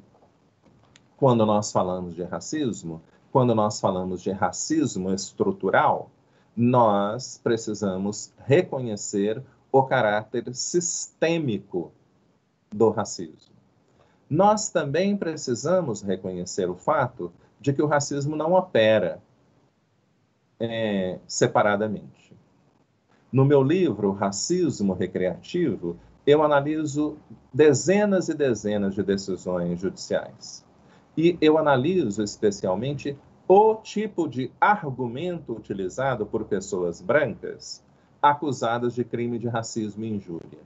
quando nós falamos de racismo, quando nós falamos de racismo estrutural, nós precisamos reconhecer o caráter sistêmico do racismo. Nós também precisamos reconhecer o fato de que o racismo não opera separadamente. No meu livro, Racismo Recreativo, eu analiso dezenas e dezenas de decisões judiciais. E eu analiso especialmente o tipo de argumento utilizado por pessoas brancas acusadas de crime de racismo e injúria.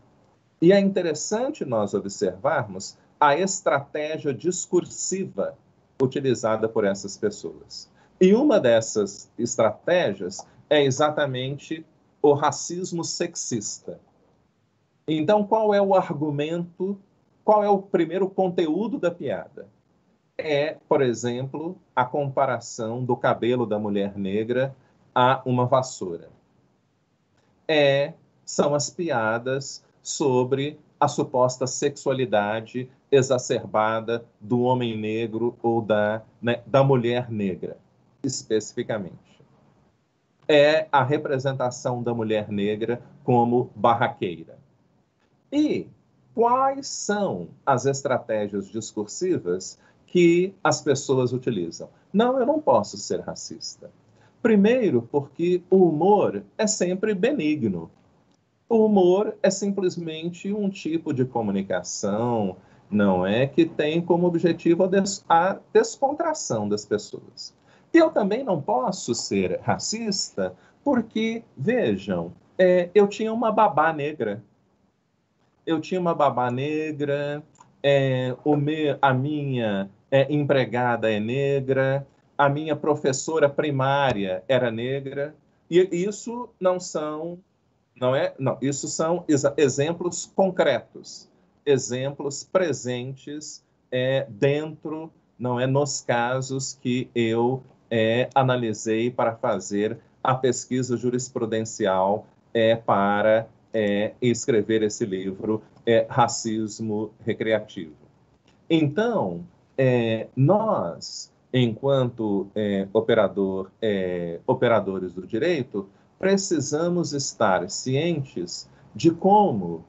E é interessante nós observarmos a estratégia discursiva utilizada por essas pessoas. E uma dessas estratégias é exatamente o racismo sexista. Então, qual é o argumento, qual é o primeiro conteúdo da piada? Por exemplo, a comparação do cabelo da mulher negra a uma vassoura. São as piadas sobre a suposta sexualidade exacerbada do homem negro ou da mulher negra, especificamente. É a representação da mulher negra como barraqueira. E quais são as estratégias discursivas que as pessoas utilizam? Não, eu não posso ser racista. Primeiro, porque o humor é sempre benigno. O humor é simplesmente um tipo de comunicação, não é, que tem como objetivo a descontração das pessoas. E eu também não posso ser racista porque, vejam, eu tinha uma babá negra. A minha empregada é negra, a minha professora primária era negra, e isso isso são exemplos concretos, exemplos presentes dentro, nos casos que eu analisei para fazer a pesquisa jurisprudencial para escrever esse livro, Racismo Recreativo. Então, nós enquanto operadores do direito, precisamos estar cientes de como,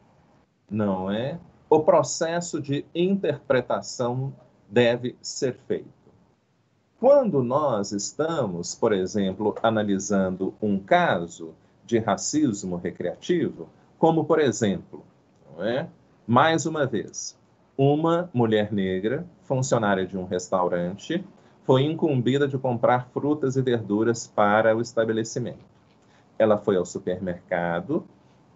não é, o processo de interpretação deve ser feito. Quando nós estamos, por exemplo, analisando um caso de racismo recreativo, como, por exemplo, não é, mais uma vez, uma mulher negra, funcionária de um restaurante, foi incumbida de comprar frutas e verduras para o estabelecimento. Ela foi ao supermercado,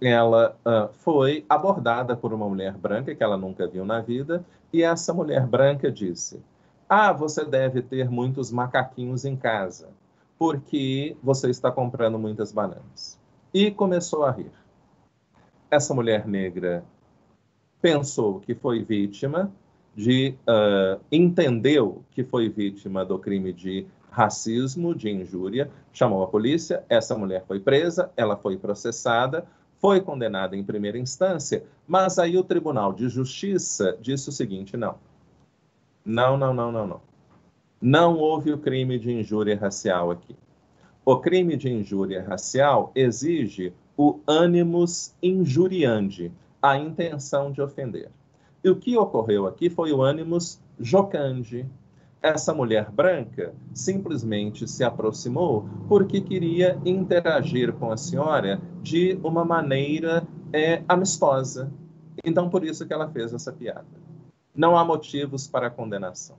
ela foi abordada por uma mulher branca que ela nunca viu na vida, e essa mulher branca disse: "Ah, você deve ter muitos macaquinhos em casa, porque você está comprando muitas bananas." E começou a rir. Essa mulher negra pensou que foi vítima entendeu que foi vítima do crime de racismo, de injúria, chamou a polícia, essa mulher foi presa, ela foi processada, foi condenada em primeira instância, mas aí o Tribunal de Justiça disse o seguinte: não. Não houve o crime de injúria racial aqui. O crime de injúria racial exige o animus injuriandi, a intenção de ofender. E o que ocorreu aqui foi o animus jocandi. Essa mulher branca simplesmente se aproximou porque queria interagir com a senhora de uma maneira amistosa. Então, por isso que ela fez essa piada. Não há motivos para condenação.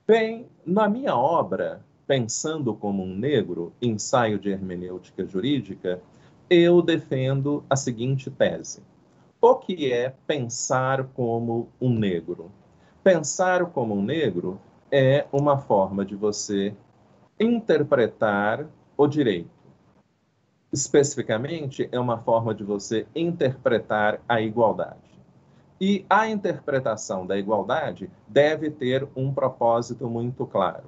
Bem, na minha obra, Pensando como um Negro, ensaio de hermenêutica jurídica, eu defendo a seguinte tese. O que é pensar como um negro? Pensar como um negro é uma forma de você interpretar o direito. Especificamente, é uma forma de você interpretar a igualdade. E a interpretação da igualdade deve ter um propósito muito claro: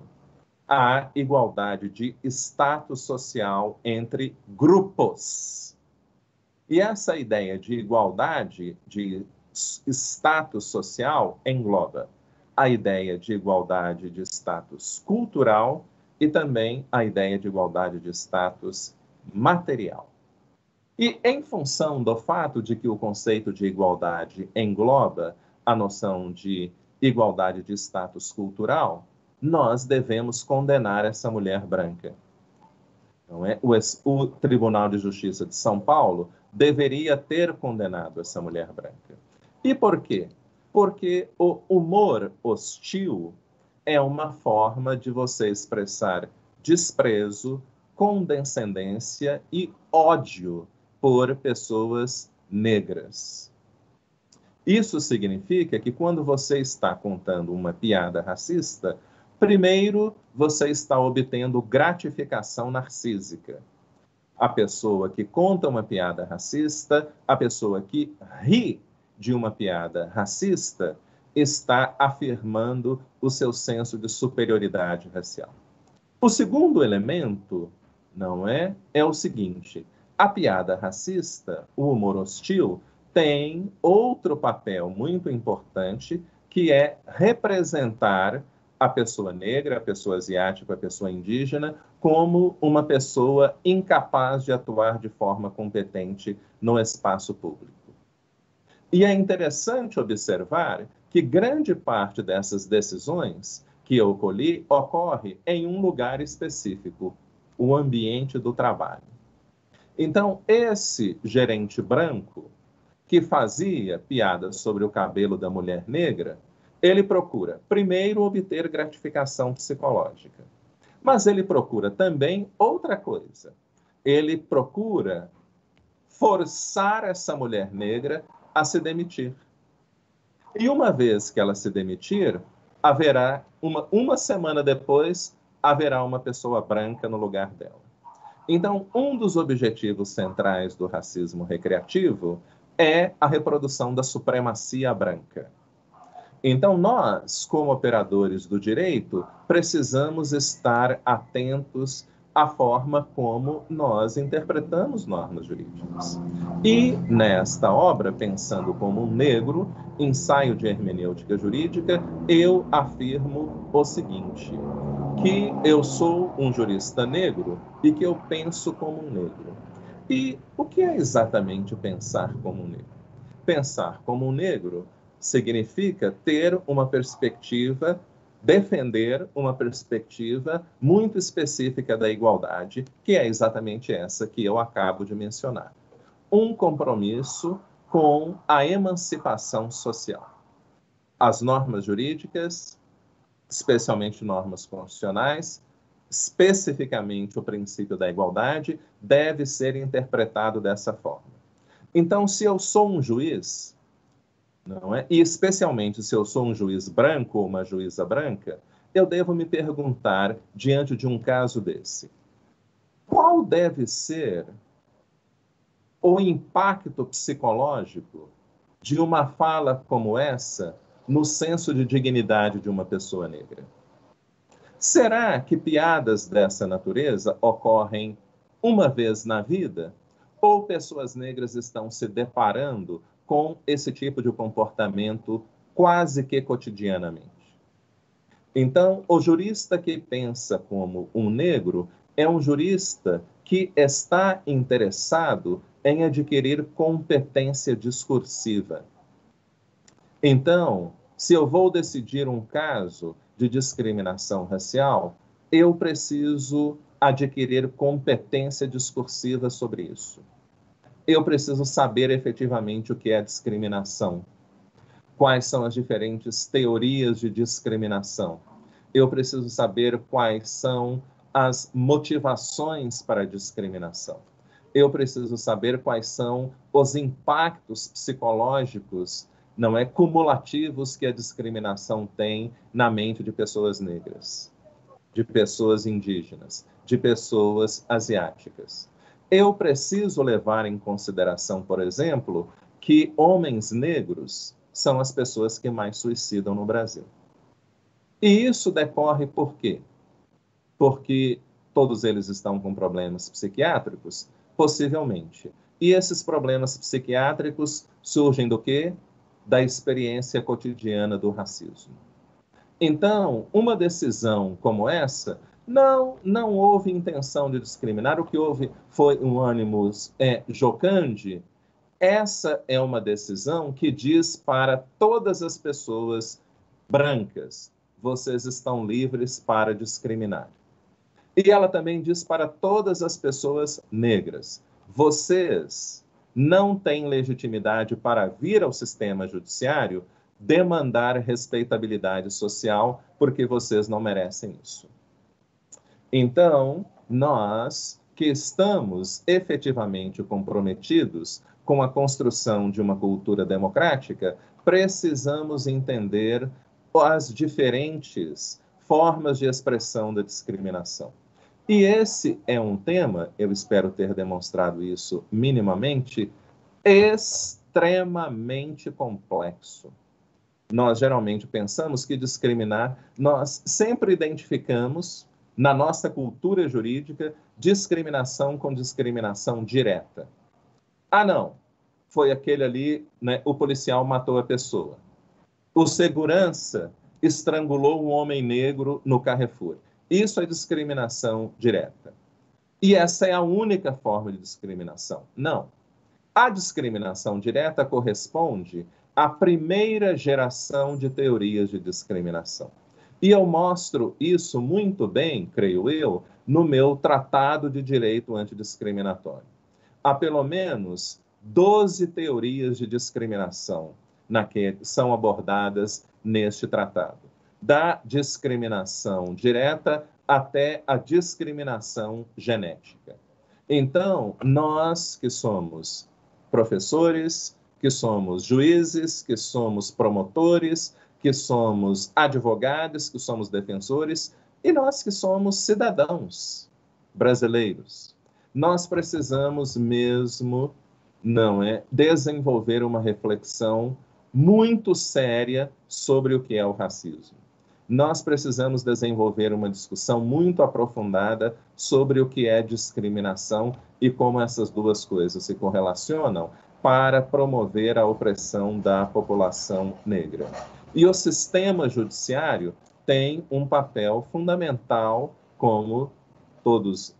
a igualdade de status social entre grupos. E essa ideia de igualdade de status social engloba a ideia de igualdade de status cultural e também a ideia de igualdade de status material. E em função do fato de que o conceito de igualdade engloba a noção de igualdade de status cultural, nós devemos condenar essa mulher branca. Não é? O Tribunal de Justiça de São Paulo deveria ter condenado essa mulher branca. E por quê? Porque o humor hostil é uma forma de você expressar desprezo, condescendência e ódio por pessoas negras. Isso significa que quando você está contando uma piada racista, primeiro você está obtendo gratificação narcísica. A pessoa que conta uma piada racista, a pessoa que ri de uma piada racista, está afirmando o seu senso de superioridade racial. O segundo elemento, não é o seguinte: a piada racista, o humor hostil, tem outro papel muito importante, que é representar a pessoa negra, a pessoa asiática, a pessoa indígena, como uma pessoa incapaz de atuar de forma competente no espaço público. E é interessante observar que grande parte dessas decisões que eu colhi ocorre em um lugar específico, o ambiente do trabalho. Então, esse gerente branco que fazia piadas sobre o cabelo da mulher negra, ele procura, primeiro, obter gratificação psicológica. Mas ele procura também outra coisa. Ele procura forçar essa mulher negra a se demitir. E uma vez que ela se demitir, haverá, uma semana depois, haverá uma pessoa branca no lugar dela. Então, um dos objetivos centrais do racismo recreativo é a reprodução da supremacia branca. Então, nós, como operadores do direito, precisamos estar atentos a forma como nós interpretamos normas jurídicas. E nesta obra, Pensando como um Negro, ensaio de hermenêutica jurídica, eu afirmo o seguinte, que eu sou um jurista negro e que eu penso como um negro. E o que é exatamente pensar como um negro? Pensar como um negro significa ter uma perspectiva, defender uma perspectiva muito específica da igualdade, que é exatamente essa que eu acabo de mencionar. Um compromisso com a emancipação social. As normas jurídicas, especialmente normas constitucionais, especificamente o princípio da igualdade, deve ser interpretado dessa forma. Então, se eu sou um juiz, não é? E especialmente se eu sou um juiz branco ou uma juíza branca, eu devo me perguntar, diante de um caso desse, qual deve ser o impacto psicológico de uma fala como essa no senso de dignidade de uma pessoa negra? Será que piadas dessa natureza ocorrem uma vez na vida? Ou pessoas negras estão se deparando com esse tipo de comportamento quase que cotidianamente? Então, o jurista que pensa como um negro é um jurista que está interessado em adquirir competência discursiva. Então, se eu vou decidir um caso de discriminação racial, eu preciso adquirir competência discursiva sobre isso. Eu preciso saber efetivamente o que é discriminação. Quais são as diferentes teorias de discriminação? Eu preciso saber quais são as motivações para a discriminação. Eu preciso saber quais são os impactos psicológicos, não é, cumulativos que a discriminação tem na mente de pessoas negras, de pessoas indígenas, de pessoas asiáticas. Eu preciso levar em consideração, por exemplo, que homens negros são as pessoas que mais suicidam no Brasil. E isso decorre por quê? Porque todos eles estão com problemas psiquiátricos? Possivelmente. E esses problemas psiquiátricos surgem do quê? Da experiência cotidiana do racismo. Então, uma decisão como essa, não houve intenção de discriminar, o que houve foi um ânimos jocande. Essa é uma decisão que diz para todas as pessoas brancas, vocês estão livres para discriminar. E ela também diz para todas as pessoas negras, vocês não têm legitimidade para vir ao sistema judiciário demandar respeitabilidade social, porque vocês não merecem isso. Então, nós que estamos efetivamente comprometidos com a construção de uma cultura democrática, precisamos entender as diferentes formas de expressão da discriminação. E esse é um tema, eu espero ter demonstrado isso minimamente, extremamente complexo. Nós geralmente pensamos que discriminar, nós sempre identificamos, na nossa cultura jurídica, discriminação com discriminação direta. Ah, não, foi aquele ali, né, o policial matou a pessoa. O segurança estrangulou um homem negro no Carrefour. Isso é discriminação direta. E essa é a única forma de discriminação. Não. A discriminação direta corresponde à primeira geração de teorias de discriminação. E eu mostro isso muito bem, creio eu, no meu Tratado de Direito Antidiscriminatório. Há pelo menos 12 teorias de discriminação que são abordadas neste tratado. Da discriminação direta até a discriminação genética. Então, nós que somos professores, que somos juízes, que somos promotores, que somos advogados, que somos defensores, e nós que somos cidadãos brasileiros, nós precisamos mesmo, desenvolver uma reflexão muito séria sobre o que é o racismo. nós precisamos desenvolver uma discussão muito aprofundada sobre o que é discriminação e como essas duas coisas se correlacionam para promover a opressão da população negra. E o sistema judiciário tem um papel fundamental, como todas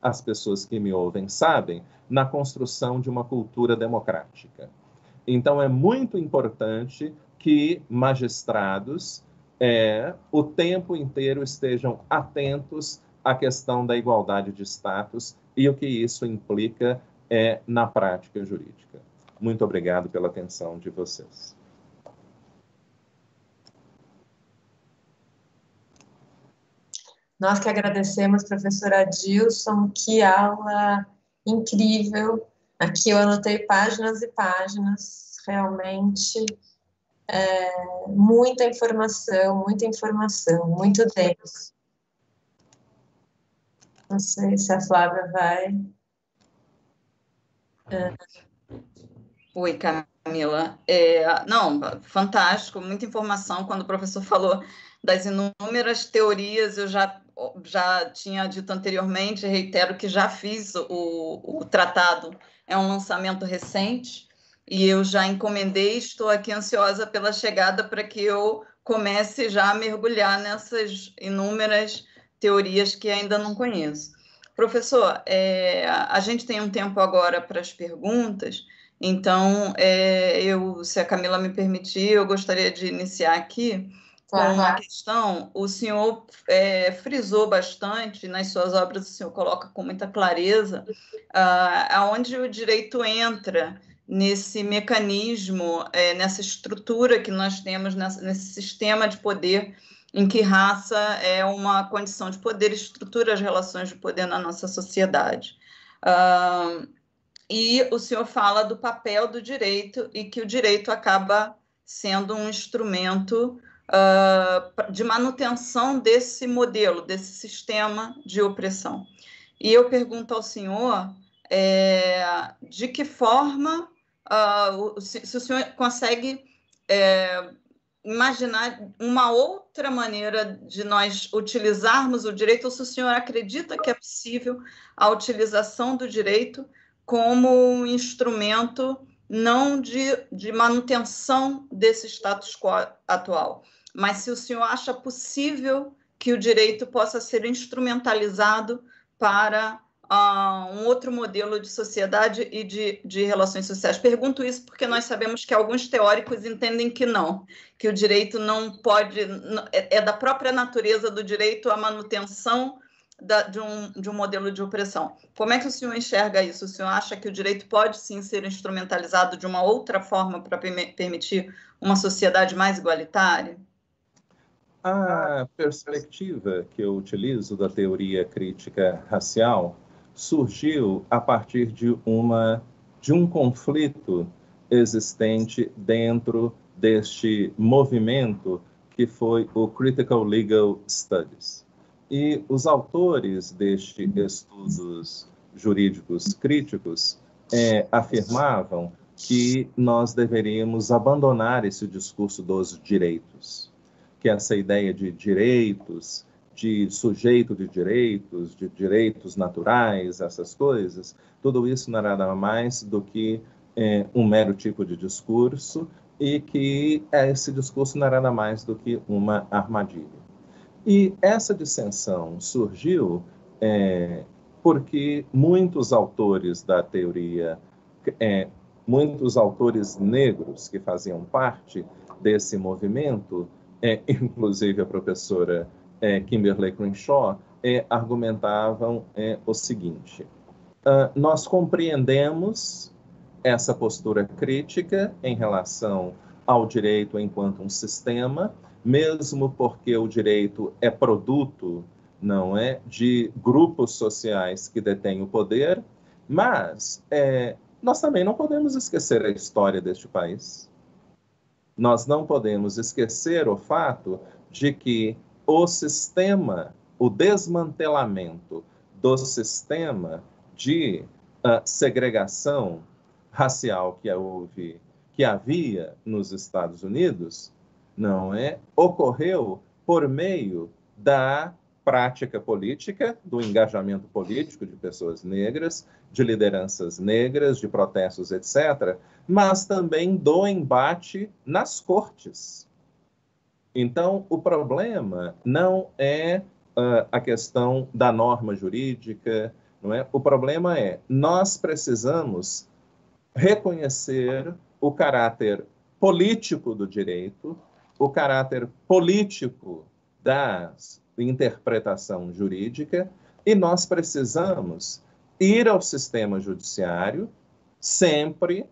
as pessoas que me ouvem sabem, na construção de uma cultura democrática. Então, é muito importante que magistrados o tempo inteiro estejam atentos à questão da igualdade de status e o que isso implica na prática jurídica. Muito obrigado pela atenção de vocês. Nós que agradecemos, professora Adilson, que aula incrível. Aqui eu anotei páginas e páginas, realmente muita informação, muito denso. Não sei se a Flávia vai... Oi, Camila. Não, fantástico, muita informação. Quando o professor falou das inúmeras teorias, eu já tinha dito anteriormente, reitero que já fiz o tratado, é um lançamento recente, e eu já encomendei, estou aqui ansiosa pela chegada para que eu comece já a mergulhar nessas inúmeras teorias que ainda não conheço. Professor, a gente tem um tempo agora para as perguntas, então, se a Camila me permitir, eu gostaria de iniciar aqui com uma questão. O senhor frisou bastante, nas suas obras o senhor coloca com muita clareza aonde o direito entra nesse mecanismo, nessa estrutura que nós temos, nesse sistema de poder, em que raça é uma condição de poder, estrutura as relações de poder na nossa sociedade. E o senhor fala do papel do direito e que o direito acaba sendo um instrumento de manutenção desse modelo, desse sistema de opressão. E eu pergunto ao senhor de que forma, se o senhor consegue imaginar uma outra maneira de nós utilizarmos o direito, ou se o senhor acredita que é possível a utilização do direito como um instrumento não de manutenção desse status quo atual, mas se o senhor acha possível que o direito possa ser instrumentalizado para um outro modelo de sociedade e de relações sociais. Pergunto isso porque nós sabemos que alguns teóricos entendem que não, que o direito não pode... É da própria natureza do direito a manutenção de um modelo de opressão. Como é que o senhor enxerga isso? O senhor acha que o direito pode, sim, ser instrumentalizado de uma outra forma para permitir uma sociedade mais igualitária? A perspectiva que eu utilizo da teoria crítica racial surgiu a partir de um conflito existente dentro deste movimento que foi o Critical Legal Studies. E os autores destes estudos jurídicos críticos afirmavam que nós deveríamos abandonar esse discurso dos direitos, que essa ideia de direitos, de sujeito de direitos naturais, essas coisas, tudo isso não era nada mais do que um mero tipo de discurso e que esse discurso não era nada mais do que uma armadilha. E essa dissensão surgiu porque muitos autores da teoria, muitos autores negros que faziam parte desse movimento, inclusive a professora Kimberly Crenshaw, argumentavam o seguinte: nós compreendemos essa postura crítica em relação ao direito enquanto um sistema, mesmo porque o direito é produto, não é, de grupos sociais que detêm o poder, mas nós também não podemos esquecer a história deste país. Nós não podemos esquecer o fato de que o sistema, o desmantelamento do sistema de segregação racial que havia nos Estados Unidos, ocorreu por meio da prática política, do engajamento político de pessoas negras, de lideranças negras, de protestos, etc., mas também do embate nas cortes. Então, o problema não é a questão da norma jurídica, não é? O problema é, nós precisamos reconhecer o caráter político do direito, o caráter político da interpretação jurídica, e nós precisamos ir ao sistema judiciário sempre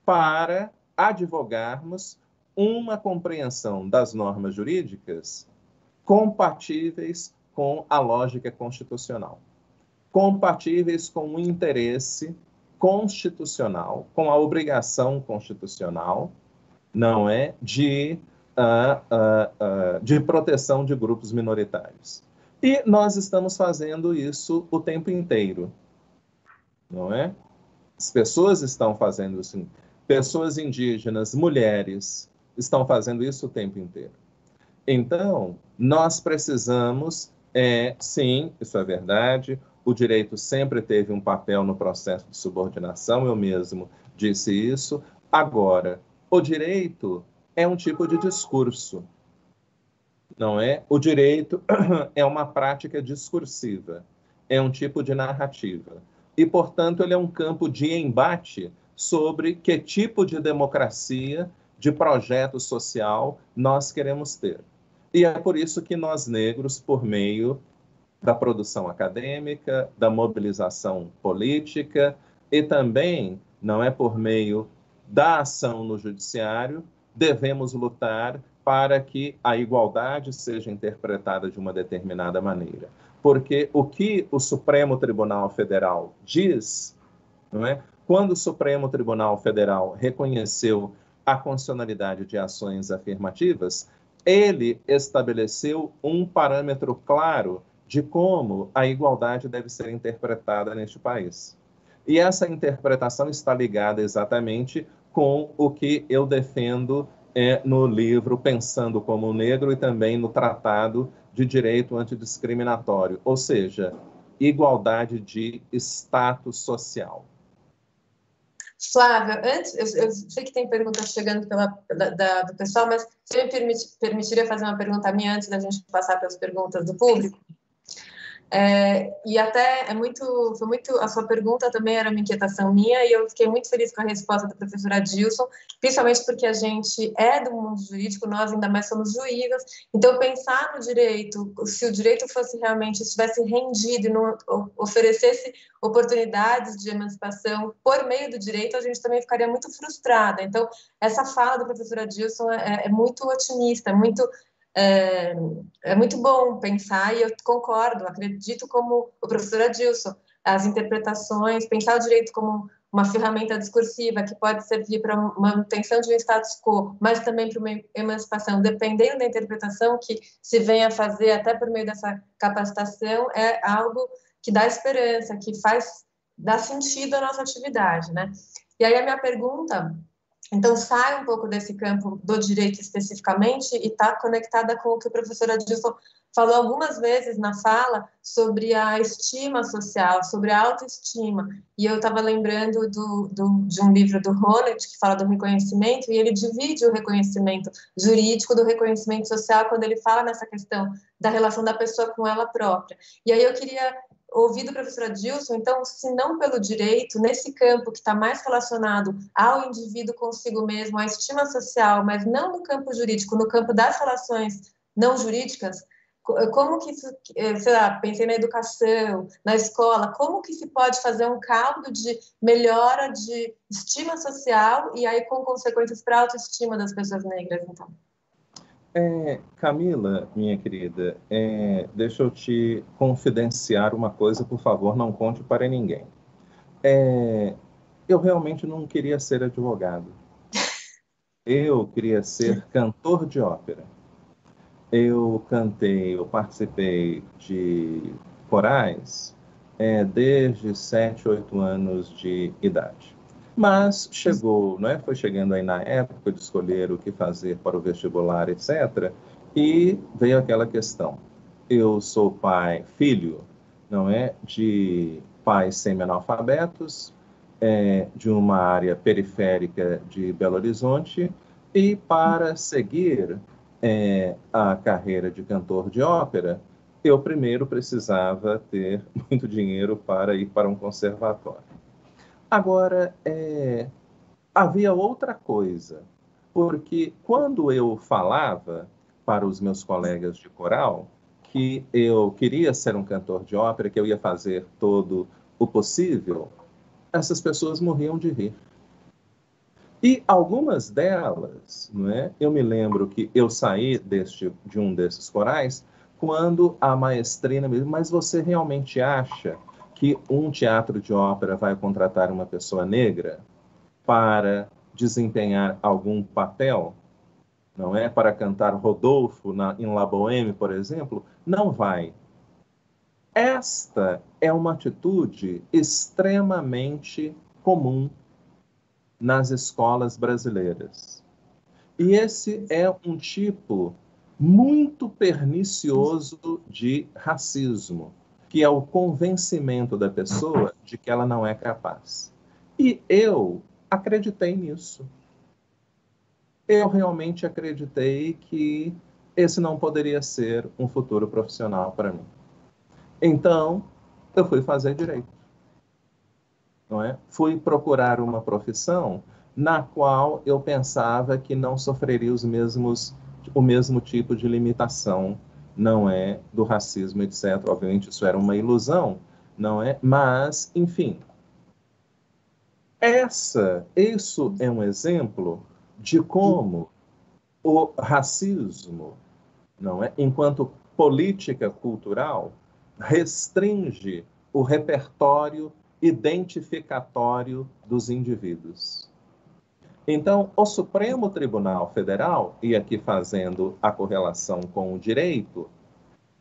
para advogarmos uma compreensão das normas jurídicas compatíveis com a lógica constitucional, compatíveis com o interesse constitucional, com a obrigação constitucional, não é, de proteção de grupos minoritários. E nós estamos fazendo isso o tempo inteiro, não é? As pessoas estão fazendo isso, pessoas indígenas, mulheres, estão fazendo isso o tempo inteiro. Então, nós precisamos, sim, isso é verdade, o direito sempre teve um papel no processo de subordinação, eu mesmo disse isso. Agora, o direito é um tipo de discurso, não é? O direito é uma prática discursiva, é um tipo de narrativa. E, portanto, ele é um campo de embate sobre que tipo de democracia, de projeto social nós queremos ter. E é por isso que nós negros, por meio da produção acadêmica, da mobilização política e também, não é por meio da ação no judiciário, devemos lutar para que a igualdade seja interpretada de uma determinada maneira. Porque o que o Supremo Tribunal Federal diz, não é? Quando o Supremo Tribunal Federal reconheceu a constitucionalidade de ações afirmativas, ele estabeleceu um parâmetro claro de como a igualdade deve ser interpretada neste país. E essa interpretação está ligada exatamente com o que eu defendo no livro Pensando como Negro e também no Tratado de Direito Antidiscriminatório, ou seja, igualdade de status social. Flávia, antes, eu sei que tem perguntas chegando do pessoal, mas você me permitiria fazer uma pergunta minha antes da gente passar pelas perguntas do público? E até foi muito, a sua pergunta também era uma inquietação minha, e eu fiquei muito feliz com a resposta da professora Dilson, principalmente porque a gente é do mundo jurídico, nós ainda mais somos juízas, então pensar no direito, se o direito fosse realmente, estivesse rendido e não oferecesse oportunidades de emancipação por meio do direito, a gente também ficaria muito frustrada. Então, essa fala da professora Dilson é muito otimista, é muito bom pensar, e eu concordo, acredito como o professor Adilson, as interpretações, pensar o direito como uma ferramenta discursiva que pode servir para a manutenção de um status quo, mas também para uma emancipação, dependendo da interpretação que se venha a fazer, até por meio dessa capacitação, é algo que dá esperança, que dá sentido à nossa atividade, né? E aí a minha pergunta... Então, sai um pouco desse campo do direito especificamente e está conectada com o que a professora Dilson falou algumas vezes na fala sobre a estima social, sobre a autoestima. E eu estava lembrando de um livro do Honneth, que fala do reconhecimento, e ele divide o reconhecimento jurídico do reconhecimento social quando ele fala nessa questão da relação da pessoa com ela própria. E aí eu queria ouvir do professor Adilson, então, se não pelo direito, nesse campo que está mais relacionado ao indivíduo consigo mesmo, à estima social, mas não no campo jurídico, no campo das relações não jurídicas, como que isso, sei lá, pensei na educação, na escola, como que se pode fazer um caldo de melhora de estima social e aí com consequências para a autoestima das pessoas negras, então? Camila, minha querida, deixa eu te confidenciar uma coisa, por favor, não conte para ninguém. Eu realmente não queria ser advogado. Eu queria ser cantor de ópera. Eu participei de corais desde 7, 8 anos de idade. Mas foi chegando aí na época de escolher o que fazer para o vestibular, etc., E veio aquela questão. Eu sou filho, não é, de pais semi-analfabetos, de uma área periférica de Belo Horizonte, e para seguir a carreira de cantor de ópera, eu primeiro precisava ter muito dinheiro para ir para um conservatório. Agora, havia outra coisa, porque quando eu falava para os meus colegas de coral que eu queria ser um cantor de ópera, que eu ia fazer todo o possível, essas pessoas morriam de rir. E algumas delas, não é? Eu me lembro que eu saí de um desses corais quando a maestrina me disse, mas você realmente acha que um teatro de ópera vai contratar uma pessoa negra para desempenhar algum papel? Não é? Para cantar Rodolfo em La Boheme, por exemplo? Não vai. Esta é uma atitude extremamente comum nas escolas brasileiras. E esse é um tipo muito pernicioso de racismo, que é o convencimento da pessoa de que ela não é capaz. E eu acreditei nisso. Eu realmente acreditei que esse não poderia ser um futuro profissional para mim. Então, eu fui fazer direito. Não é? Fui procurar uma profissão na qual eu pensava que não sofreria o mesmo tipo de limitação, não é, do racismo, etc. Obviamente isso era uma ilusão, não é? Mas, enfim, isso é um exemplo de como o racismo, não é, enquanto política cultural, restringe o repertório identificatório dos indivíduos. Então, o Supremo Tribunal Federal, e aqui fazendo a correlação com o direito,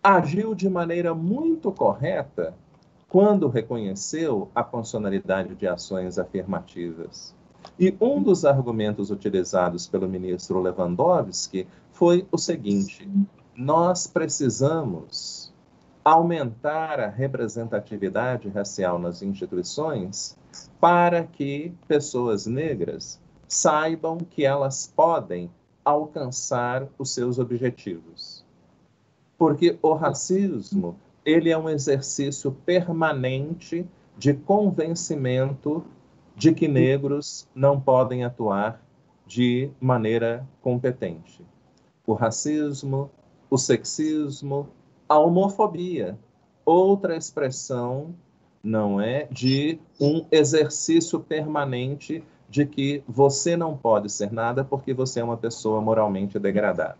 agiu de maneira muito correta quando reconheceu a constitucionalidade de ações afirmativas. E um dos argumentos utilizados pelo ministro Lewandowski foi o seguinte: nós precisamos aumentar a representatividade racial nas instituições para que pessoas negras saibam que elas podem alcançar os seus objetivos. Porque o racismo, ele é um exercício permanente de convencimento de que negros não podem atuar de maneira competente. O racismo, o sexismo, a homofobia, outra expressão, não é, de um exercício permanente de que você não pode ser nada porque você é uma pessoa moralmente degradada.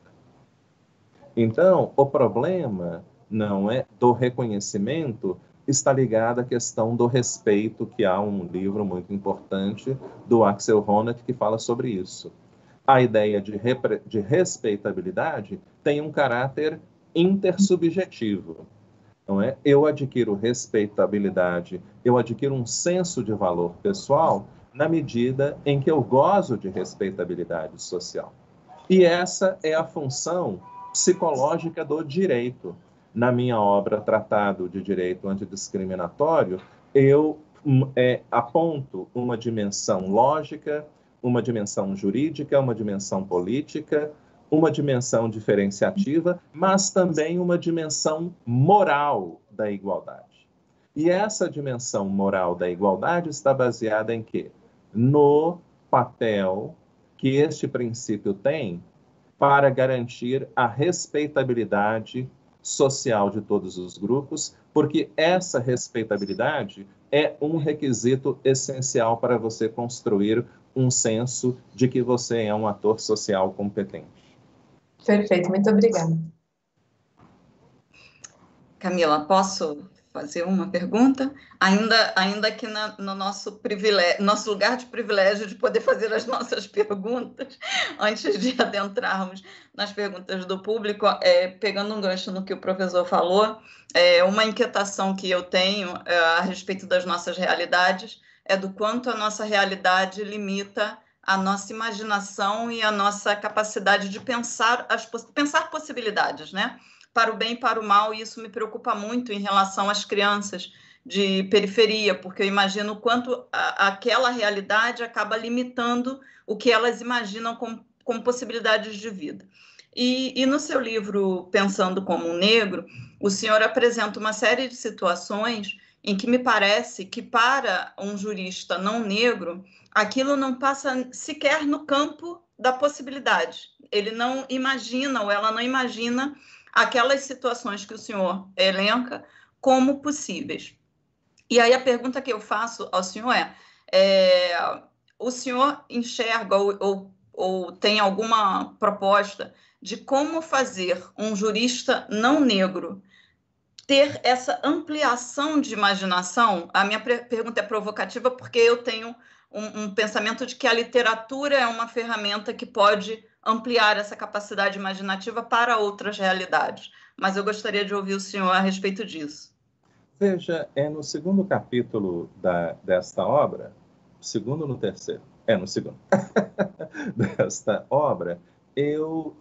Então, o problema não é do reconhecimento, está ligado à questão do respeito, que há um livro muito importante do Axel Honneth que fala sobre isso. A ideia de respeitabilidade tem um caráter intersubjetivo, não é? Eu adquiro respeitabilidade, eu adquiro um senso de valor pessoal na medida em que eu gozo de respeitabilidade social. E essa é a função psicológica do direito. Na minha obra Tratado de Direito Antidiscriminatório, eu aponto uma dimensão lógica, uma dimensão jurídica, uma dimensão política, uma dimensão diferenciativa, mas também uma dimensão moral da igualdade. E essa dimensão moral da igualdade está baseada em quê? No papel que este princípio tem para garantir a respeitabilidade social de todos os grupos, porque essa respeitabilidade é um requisito essencial para você construir um senso de que você é um ator social competente. Perfeito, muito obrigada. Camila, posso fazer uma pergunta? Ainda que no nosso lugar de privilégio de poder fazer as nossas perguntas, antes de adentrarmos nas perguntas do público, pegando um gancho no que o professor falou, uma inquietação que eu tenho a respeito das nossas realidades é do quanto a nossa realidade limita a nossa imaginação e a nossa capacidade de pensar possibilidades, né? Para o bem e para o mal, e isso me preocupa muito em relação às crianças de periferia, porque eu imagino o quanto aquela realidade acaba limitando o que elas imaginam como possibilidades de vida. E no seu livro Pensando como um Negro, o senhor apresenta uma série de situações em que me parece que para um jurista não negro, aquilo não passa sequer no campo da possibilidade. Ele não imagina, ou ela não imagina, aquelas situações que o senhor elenca como possíveis. E aí a pergunta que eu faço ao senhor o senhor enxerga ou tem alguma proposta de como fazer um jurista não negro ter essa ampliação de imaginação? A minha pergunta é provocativa porque eu tenho um pensamento de que a literatura é uma ferramenta que pode ampliar essa capacidade imaginativa para outras realidades. Mas eu gostaria de ouvir o senhor a respeito disso. Veja, é no segundo capítulo desta obra, segundo ou no terceiro? No segundo. Desta obra, eu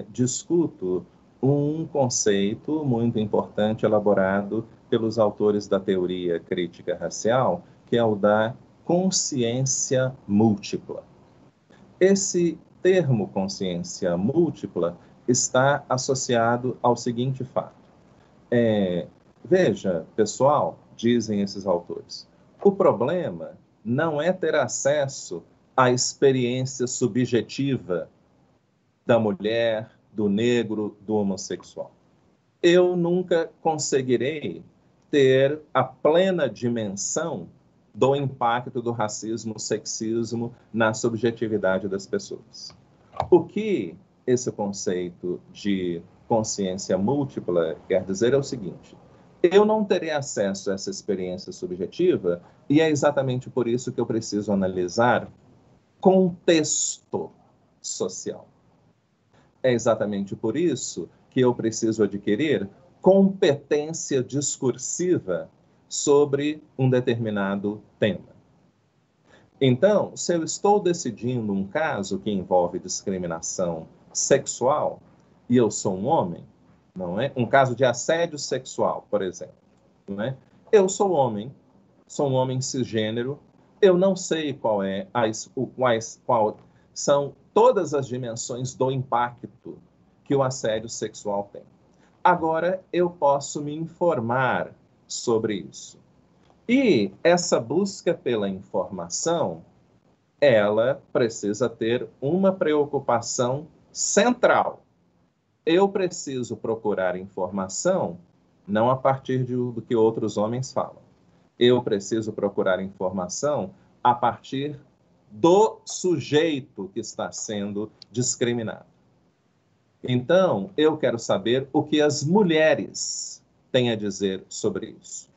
discuto um conceito muito importante elaborado pelos autores da teoria crítica racial, que é o da consciência múltipla. Esse termo consciência múltipla está associado ao seguinte fato. Veja, pessoal, dizem esses autores, o problema não é ter acesso à experiência subjetiva da mulher, do negro, do homossexual. Eu nunca conseguirei ter a plena dimensão do impacto do racismo, sexismo na subjetividade das pessoas. O que esse conceito de consciência múltipla quer dizer é o seguinte: eu não terei acesso a essa experiência subjetiva e é exatamente por isso que eu preciso analisar contexto social. É exatamente por isso que eu preciso adquirir competência discursiva sobre um determinado tema. Então, se eu estou decidindo um caso que envolve discriminação sexual e eu sou um homem, não é? Um caso de assédio sexual, por exemplo, não é? Eu sou um homem cisgênero, eu não sei quais são todas as dimensões do impacto que o assédio sexual tem. Agora, eu posso me informar sobre isso. E essa busca pela informação, ela precisa ter uma preocupação central. Eu preciso procurar informação não a partir do que outros homens falam. Eu preciso procurar informação a partir do sujeito que está sendo discriminado. Então, eu quero saber o que as mulheres têm a dizer sobre isso.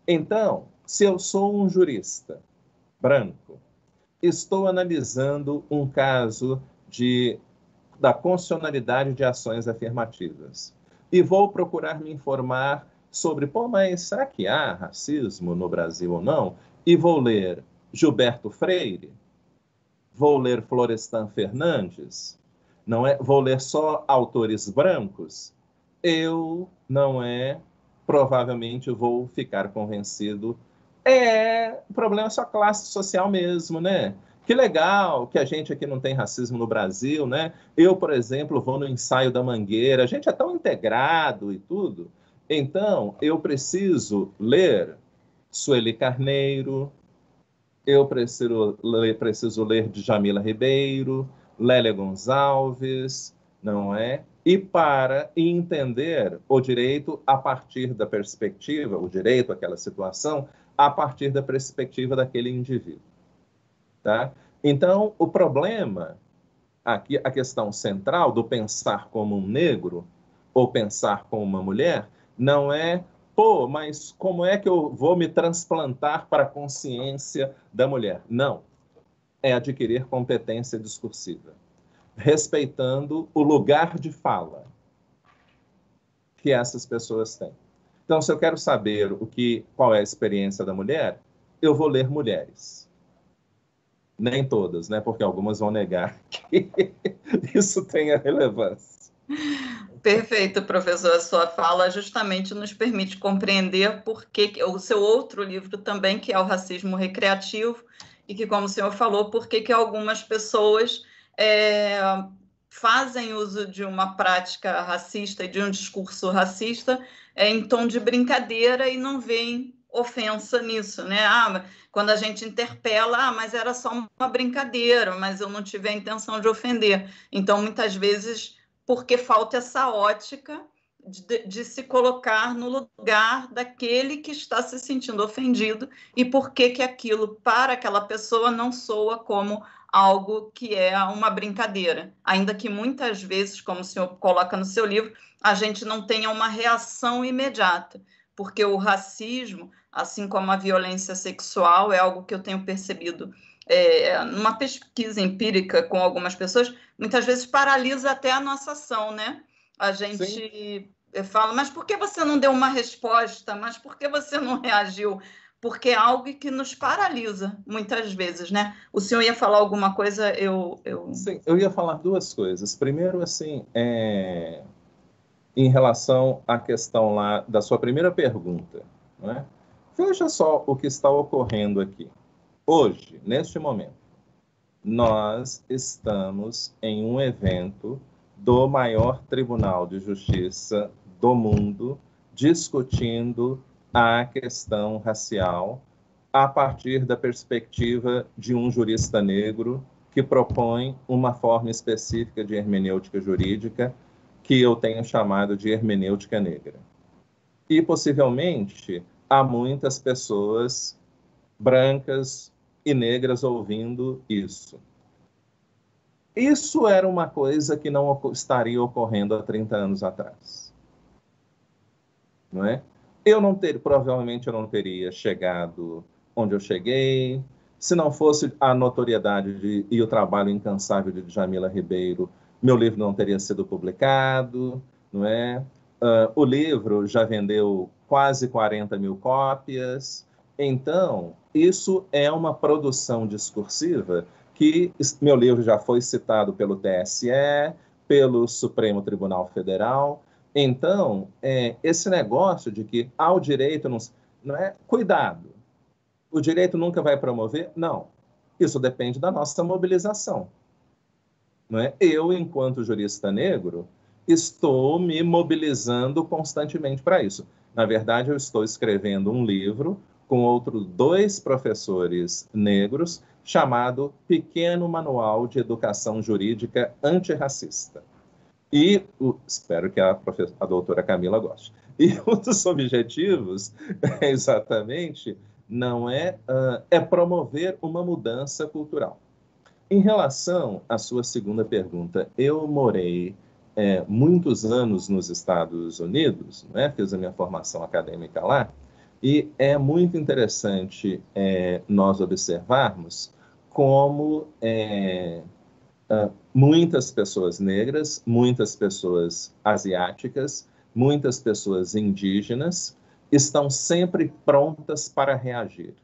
Então, se eu sou um jurista branco, estou analisando um caso da constitucionalidade de ações afirmativas e vou procurar me informar sobre, mas será que há racismo no Brasil ou não? E vou ler Gilberto Freire, vou ler Florestan Fernandes, não é? Vou ler só autores brancos, provavelmente vou ficar convencido. O problema é só classe social mesmo, né? Que legal que a gente aqui não tem racismo no Brasil, né? Eu, por exemplo, vou no ensaio da Mangueira, a gente é tão integrado e tudo. Então, eu preciso ler Sueli Carneiro, eu preciso ler Djamila Ribeiro, Lélia Gonçalves, não é? E para entender o direito a partir da perspectiva, o direito àquela situação, a partir da perspectiva daquele indivíduo. Tá? Então, o problema, aqui, a questão central do pensar como um negro ou pensar como uma mulher, não é, mas como é que eu vou me transplantar para a consciência da mulher? Não. É adquirir competência discursiva, respeitando o lugar de fala que essas pessoas têm. Então, se eu quero saber qual é a experiência da mulher, eu vou ler mulheres. Nem todas, né? Porque algumas vão negar que isso tenha relevância. Perfeito, professor. A sua fala justamente nos permite compreender por que o seu outro livro também, que é o Racismo Recreativo, e que, como o senhor falou, por que algumas pessoas fazem uso de uma prática racista e de um discurso racista em tom de brincadeira e não veem ofensa nisso, né? Quando a gente interpela, mas era só uma brincadeira, mas eu não tive a intenção de ofender. Então, muitas vezes, porque falta essa ótica de se colocar no lugar daquele que está se sentindo ofendido e por que aquilo, para aquela pessoa, não soa como algo que é uma brincadeira. Ainda que muitas vezes, como o senhor coloca no seu livro, a gente não tenha uma reação imediata, porque o racismo, assim como a violência sexual, é algo que eu tenho percebido numa pesquisa empírica com algumas pessoas, muitas vezes paralisa até a nossa ação, né? A gente fala, mas por que você não deu uma resposta? Mas por que você não reagiu? Porque é algo que nos paralisa muitas vezes, né? O senhor ia falar alguma coisa? Sim, eu ia falar duas coisas. Primeiro, assim, em relação à questão lá da sua primeira pergunta, não é? Veja só o que está ocorrendo aqui. Hoje, neste momento, nós estamos em um evento do maior Tribunal de Justiça do mundo, discutindo a questão racial a partir da perspectiva de um jurista negro que propõe uma forma específica de hermenêutica jurídica que eu tenho chamado de hermenêutica negra. E, possivelmente, há muitas pessoas brancas e negras ouvindo isso. Isso era uma coisa que não estaria ocorrendo há 30 anos atrás. Não é? Provavelmente eu não teria chegado onde eu cheguei, se não fosse a notoriedade e o trabalho incansável de Djamila Ribeiro, meu livro não teria sido publicado, não é? O livro já vendeu quase 40 mil cópias. Então, isso é uma produção discursiva que meu livro já foi citado pelo TSE, pelo Supremo Tribunal Federal. Então, esse negócio de que ao direito não é cuidado. O direito nunca vai promover? Não. Isso depende da nossa mobilização. Não é? Eu, enquanto jurista negro, estou me mobilizando constantemente para isso. Na verdade, eu estou escrevendo um livro com outros 2 professores negros chamado Pequeno Manual de Educação Jurídica Antirracista. E espero que a doutora Camila goste. E um dos objetivos, exatamente, não é promover uma mudança cultural. Em relação à sua segunda pergunta, eu morei muitos anos nos Estados Unidos, né? Fiz a minha formação acadêmica lá, e é muito interessante nós observarmos como muitas pessoas negras, muitas pessoas asiáticas, muitas pessoas indígenas estão sempre prontas para reagir.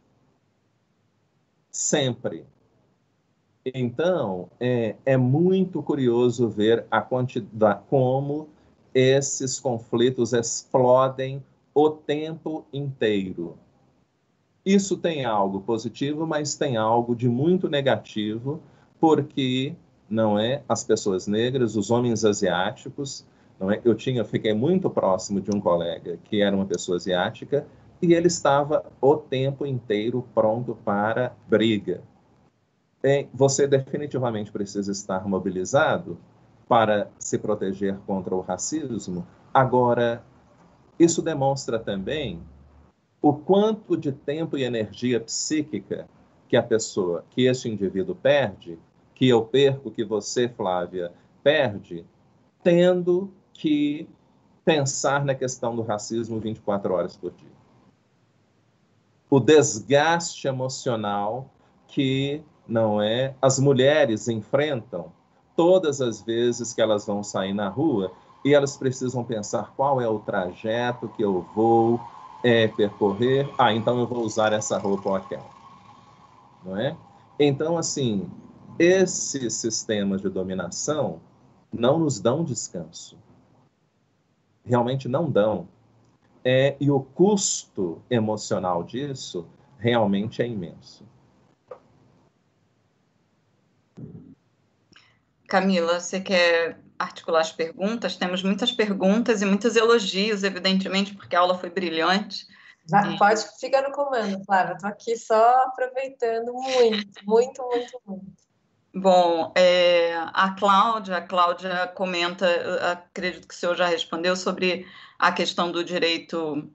Sempre. Então, é muito curioso ver a quantidade, como esses conflitos explodem o tempo inteiro. Isso tem algo positivo, mas tem algo de muito negativo, porque não é as pessoas negras, os homens asiáticos, não é? Fiquei muito próximo de um colega que era uma pessoa asiática e ele estava o tempo inteiro pronto para briga. Você definitivamente precisa estar mobilizado para se proteger contra o racismo. Agora, isso demonstra também o quanto de tempo e energia psíquica que esse indivíduo perde, que eu perco, que você, Flávia, perde, tendo que pensar na questão do racismo 24 horas por dia. O desgaste emocional que as mulheres enfrentam todas as vezes que elas vão sair na rua e elas precisam pensar qual é o trajeto que eu vou percorrer. Então eu vou usar essa roupa ou aquela. Não é? Então, assim, esses sistemas de dominação não nos dão descanso. Realmente não dão. E o custo emocional disso realmente é imenso. Camila, você quer articular as perguntas? Temos muitas perguntas e muitos elogios, evidentemente, porque a aula foi brilhante. Pode ficar no comando, Flávia. Estou aqui só aproveitando muito. Bom, a Cláudia comenta, acredito que o senhor já respondeu, sobre a questão do direito,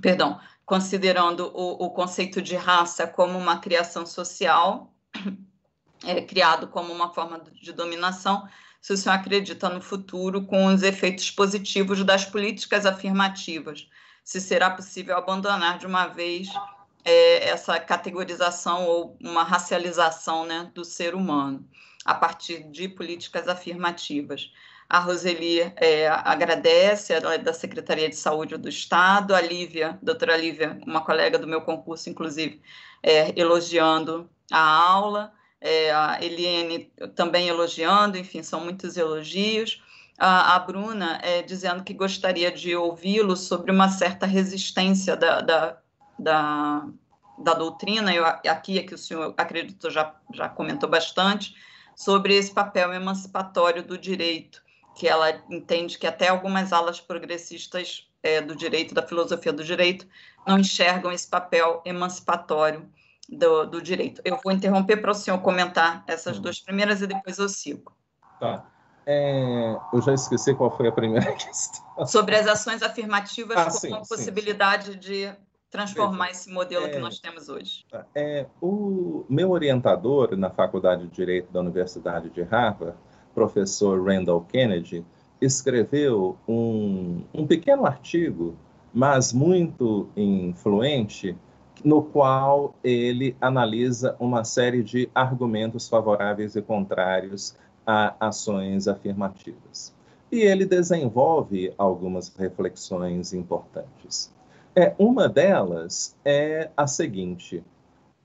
perdão, considerando o conceito de raça como uma criação social, criado como uma forma de dominação, se o senhor acredita no futuro com os efeitos positivos das políticas afirmativas, se será possível abandonar de uma vez essa categorização ou uma racialização, né, do ser humano a partir de políticas afirmativas. A Roseli agradece, ela é da Secretaria de Saúde do Estado, a Lívia, doutora Lívia, uma colega do meu concurso, inclusive, elogiando a aula, a Eliane também elogiando, enfim, são muitos elogios. A Bruna dizendo que gostaria de ouvi-lo sobre uma certa resistência da doutrina, aqui é que o senhor, acredito, já comentou bastante, sobre esse papel emancipatório do direito, que ela entende que até algumas alas progressistas do direito, da filosofia do direito, não enxergam esse papel emancipatório do direito. Eu vou interromper para o senhor comentar essas duas primeiras e depois eu sigo. Tá. Eu já esqueci qual foi a primeira questão. Sobre as ações afirmativas como a possibilidade sim. De transformar esse modelo que nós temos hoje. O meu orientador na Faculdade de Direito da Universidade de Harvard, professor Randall Kennedy, escreveu um pequeno artigo, mas muito influente, no qual ele analisa uma série de argumentos favoráveis e contrários a ações afirmativas. E ele desenvolve algumas reflexões importantes. Uma delas é a seguinte: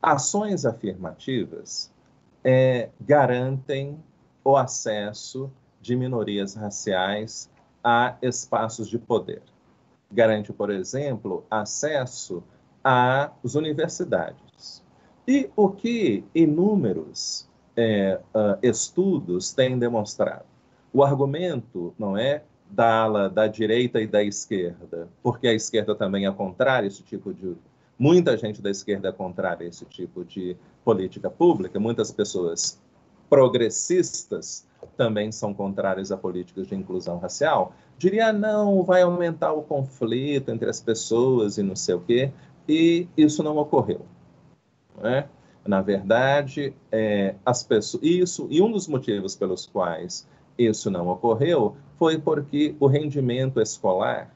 ações afirmativas garantem o acesso de minorias raciais a espaços de poder. Garante, por exemplo, acesso às universidades. E o que inúmeros estudos têm demonstrado? O argumento não é da ala da direita e da esquerda, porque a esquerda também é contrária a esse tipo de... Muita gente da esquerda é contrária a esse tipo de política pública, muitas pessoas progressistas também são contrárias a políticas de inclusão racial. Diria, não, vai aumentar o conflito entre as pessoas e não sei o quê, e isso não ocorreu. Não é? Na verdade, as pessoas... E um dos motivos pelos quais isso não ocorreu foi porque o rendimento escolar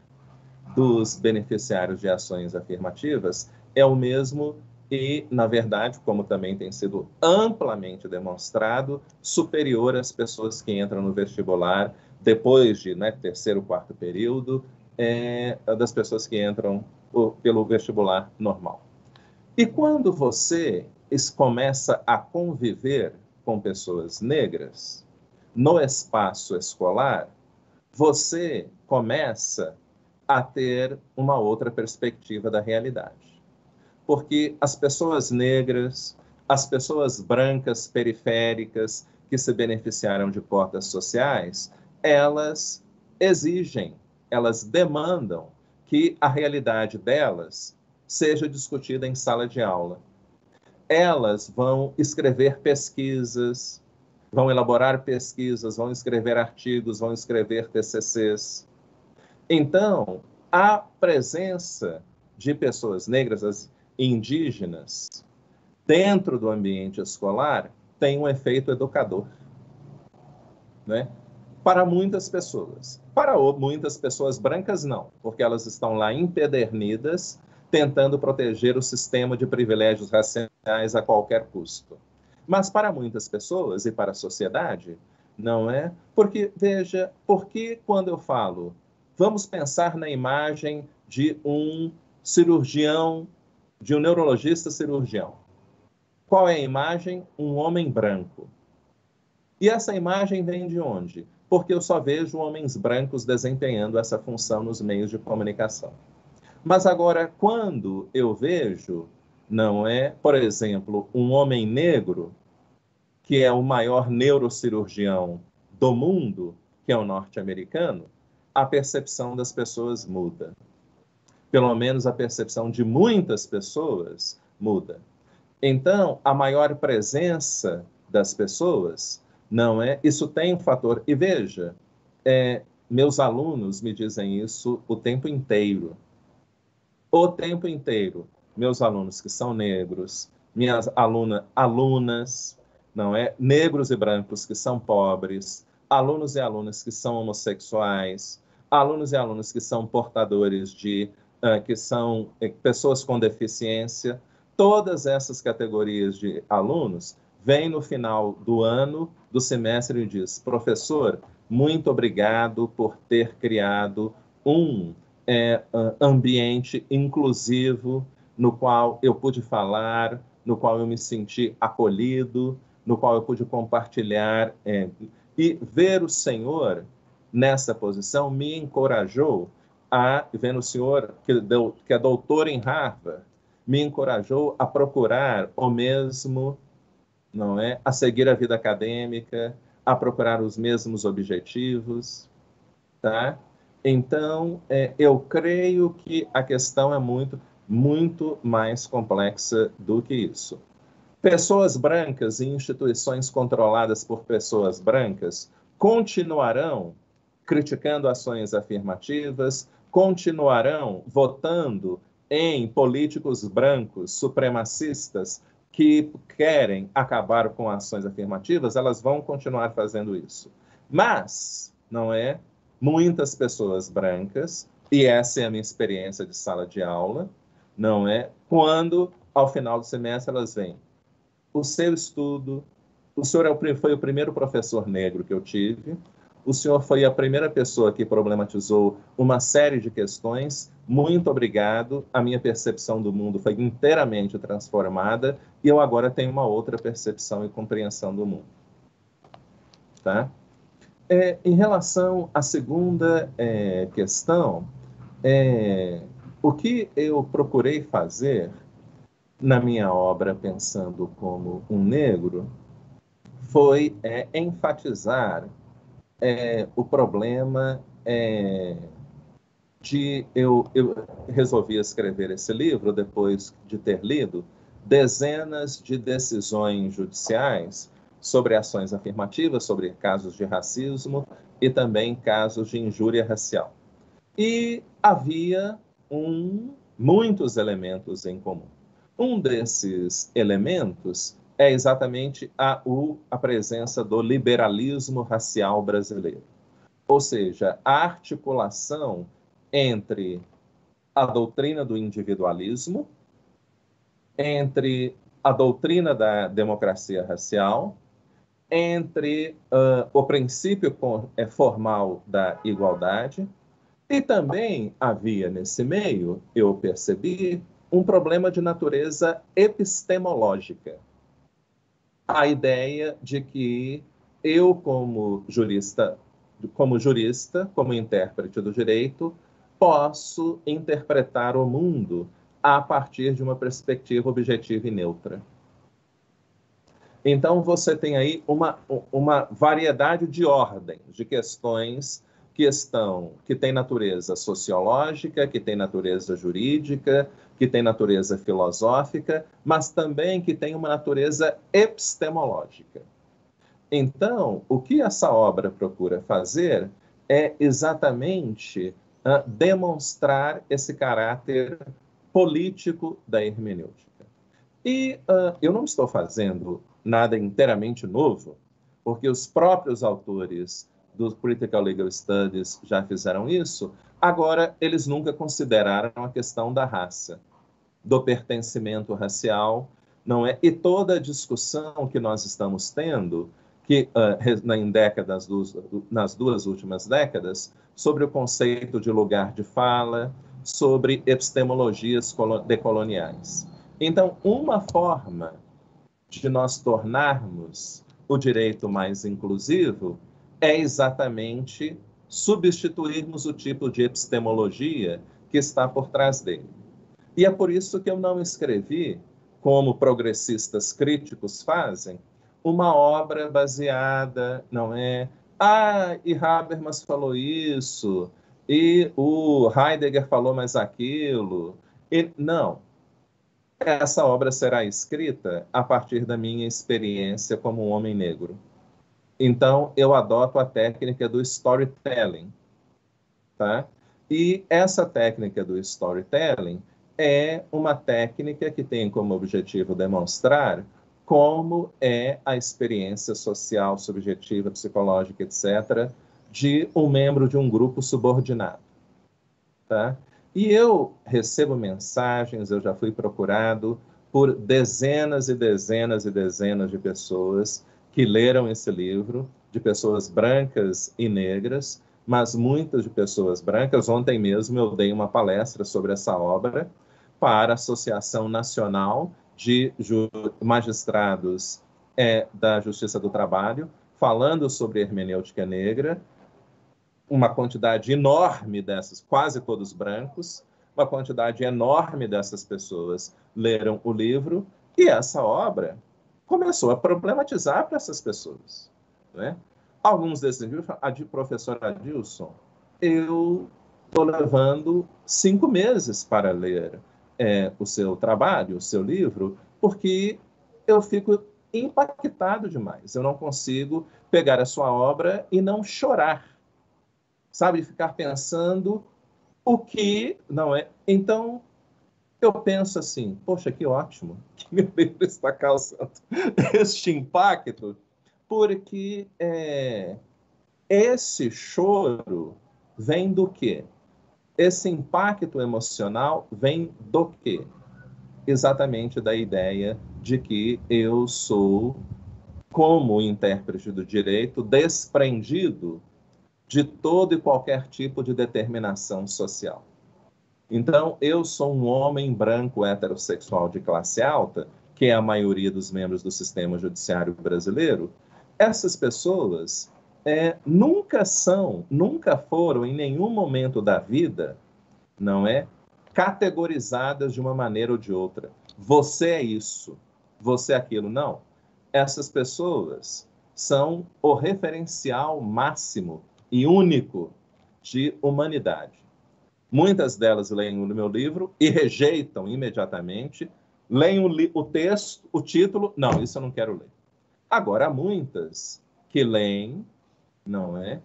dos beneficiários de ações afirmativas é o mesmo e, na verdade, como também tem sido amplamente demonstrado, superior às pessoas que entram no vestibular depois de terceiro, quarto período, das pessoas que entram pelo vestibular normal. E quando você começa a conviver com pessoas negras no espaço escolar, você começa a ter uma outra perspectiva da realidade. Porque as pessoas negras, as pessoas brancas periféricas que se beneficiaram de cotas sociais, elas exigem, elas demandam que a realidade delas seja discutida em sala de aula. Elas vão escrever pesquisas, vão elaborar pesquisas, vão escrever artigos, vão escrever TCCs. Então, a presença de pessoas negras, indígenas, dentro do ambiente escolar, tem um efeito educador, né? Para muitas pessoas. Para muitas pessoas brancas, não, porque elas estão lá empedernidas, tentando proteger o sistema de privilégios raciais a qualquer custo. Mas para muitas pessoas e para a sociedade, não é? Porque, veja, porque quando eu falo, vamos pensar na imagem de um cirurgião, de um neurologista cirurgião. Qual é a imagem? Um homem branco. E essa imagem vem de onde? Porque eu só vejo homens brancos desempenhando essa função nos meios de comunicação. Mas agora, quando eu vejo, não é, por exemplo, um homem negro, que é o maior neurocirurgião do mundo, que é o norte-americano, a percepção das pessoas muda. Pelo menos a percepção de muitas pessoas muda. Então, a maior presença das pessoas, não é? Isso tem um fator. E veja, meus alunos me dizem isso o tempo inteiro. O tempo inteiro. Meus alunos que são negros, minhas alunas, não é? Negros e brancos que são pobres, alunos e alunas que são homossexuais, alunos e alunas que são portadores que são pessoas com deficiência. Todas essas categorias de alunos vêm no final do ano, do semestre, e diz: professor, muito obrigado por ter criado um ambiente inclusivo no qual eu pude falar, no qual eu me senti acolhido, no qual eu pude compartilhar. E ver o Senhor nessa posição me encorajou vendo o senhor, que é doutor em Harvard, me encorajou a procurar o mesmo, não é? A seguir a vida acadêmica, a procurar os mesmos objetivos, tá? Então, eu creio que a questão é muito, muito mais complexa do que isso. Pessoas brancas e instituições controladas por pessoas brancas continuarão criticando ações afirmativas, continuarão votando em políticos brancos supremacistas que querem acabar com ações afirmativas, elas vão continuar fazendo isso. Mas, não é? Muitas pessoas brancas, e essa é a minha experiência de sala de aula, não é? Quando, ao final do semestre, elas vêm: o seu estudo, o senhor foi o primeiro professor negro que eu tive, o senhor foi a primeira pessoa que problematizou uma série de questões, muito obrigado, a minha percepção do mundo foi inteiramente transformada e eu agora tenho uma outra percepção e compreensão do mundo. Tá? Em relação à segunda questão, o que eu procurei fazer na minha obra, pensando como um negro, foi enfatizar o problema eu resolvi escrever esse livro depois de ter lido dezenas de decisões judiciais sobre ações afirmativas, sobre casos de racismo e também casos de injúria racial. E havia muitos elementos em comum. Um desses elementos é exatamente a presença do liberalismo racial brasileiro. Ou seja, a articulação entre a doutrina do individualismo, entre a doutrina da democracia racial, entre o princípio formal da igualdade, e também havia nesse meio, eu percebi, um problema de natureza epistemológica. A ideia de que eu, como jurista, como intérprete do direito, posso interpretar o mundo a partir de uma perspectiva objetiva e neutra. Então, você tem aí uma variedade de ordens, de questões que tem natureza sociológica, que tem natureza jurídica, que tem natureza filosófica, mas também que tem uma natureza epistemológica. Então, o que essa obra procura fazer é exatamente demonstrar esse caráter político da hermenêutica. E eu não estou fazendo nada inteiramente novo, porque os próprios autores dos Critical Legal Studies já fizeram isso. Agora, eles nunca consideraram a questão da raça, do pertencimento racial, não é? E toda a discussão que nós estamos tendo, que nas duas últimas décadas, sobre o conceito de lugar de fala, sobre epistemologias decoloniais. Então, uma forma de nós tornarmos o direito mais inclusivo é exatamente substituirmos o tipo de epistemologia que está por trás dele. E é por isso que eu não escrevi, como progressistas críticos fazem, uma obra baseada, não é? E Habermas falou isso, e o Heidegger falou mais aquilo. Não. Essa obra será escrita a partir da minha experiência como um homem negro. Então, eu adoto a técnica do storytelling, tá? E essa técnica do storytelling é uma técnica que tem como objetivo demonstrar como é a experiência social, subjetiva, psicológica, etc., de um membro de um grupo subordinado, tá? E eu recebo mensagens, eu já fui procurado por dezenas e dezenas e dezenas de pessoas que leram esse livro, de pessoas brancas e negras, mas muitas de pessoas brancas. Ontem mesmo eu dei uma palestra sobre essa obra para a Associação Nacional de Magistrados da Justiça do Trabalho, falando sobre hermenêutica negra. Uma quantidade enorme dessas, quase todos brancos, uma quantidade enorme dessas pessoas leram o livro, e essa obra começou a problematizar para essas pessoas, né? Alguns desses livros, a de professor Adilson, eu estou levando 5 meses para ler o seu trabalho, o seu livro, porque eu fico impactado demais. Eu não consigo pegar a sua obra e não chorar, sabe? Ficar pensando o que não é. Então, eu penso assim, poxa, que ótimo que meu livro está causando este impacto, porque esse choro vem do quê? Esse impacto emocional vem do quê? Exatamente da ideia de que eu sou, como intérprete do direito, desprendido de todo e qualquer tipo de determinação social. Então, eu sou um homem branco heterossexual de classe alta, que é a maioria dos membros do sistema judiciário brasileiro. Essas pessoas nunca foram, em nenhum momento da vida, não é, categorizadas de uma maneira ou de outra. Você é isso, você é aquilo. Não. Essas pessoas são o referencial máximo e único de humanidade. Muitas delas leem o meu livro e rejeitam imediatamente, leem o texto, o título, não, isso eu não quero ler. Agora, há muitas que leem, não é?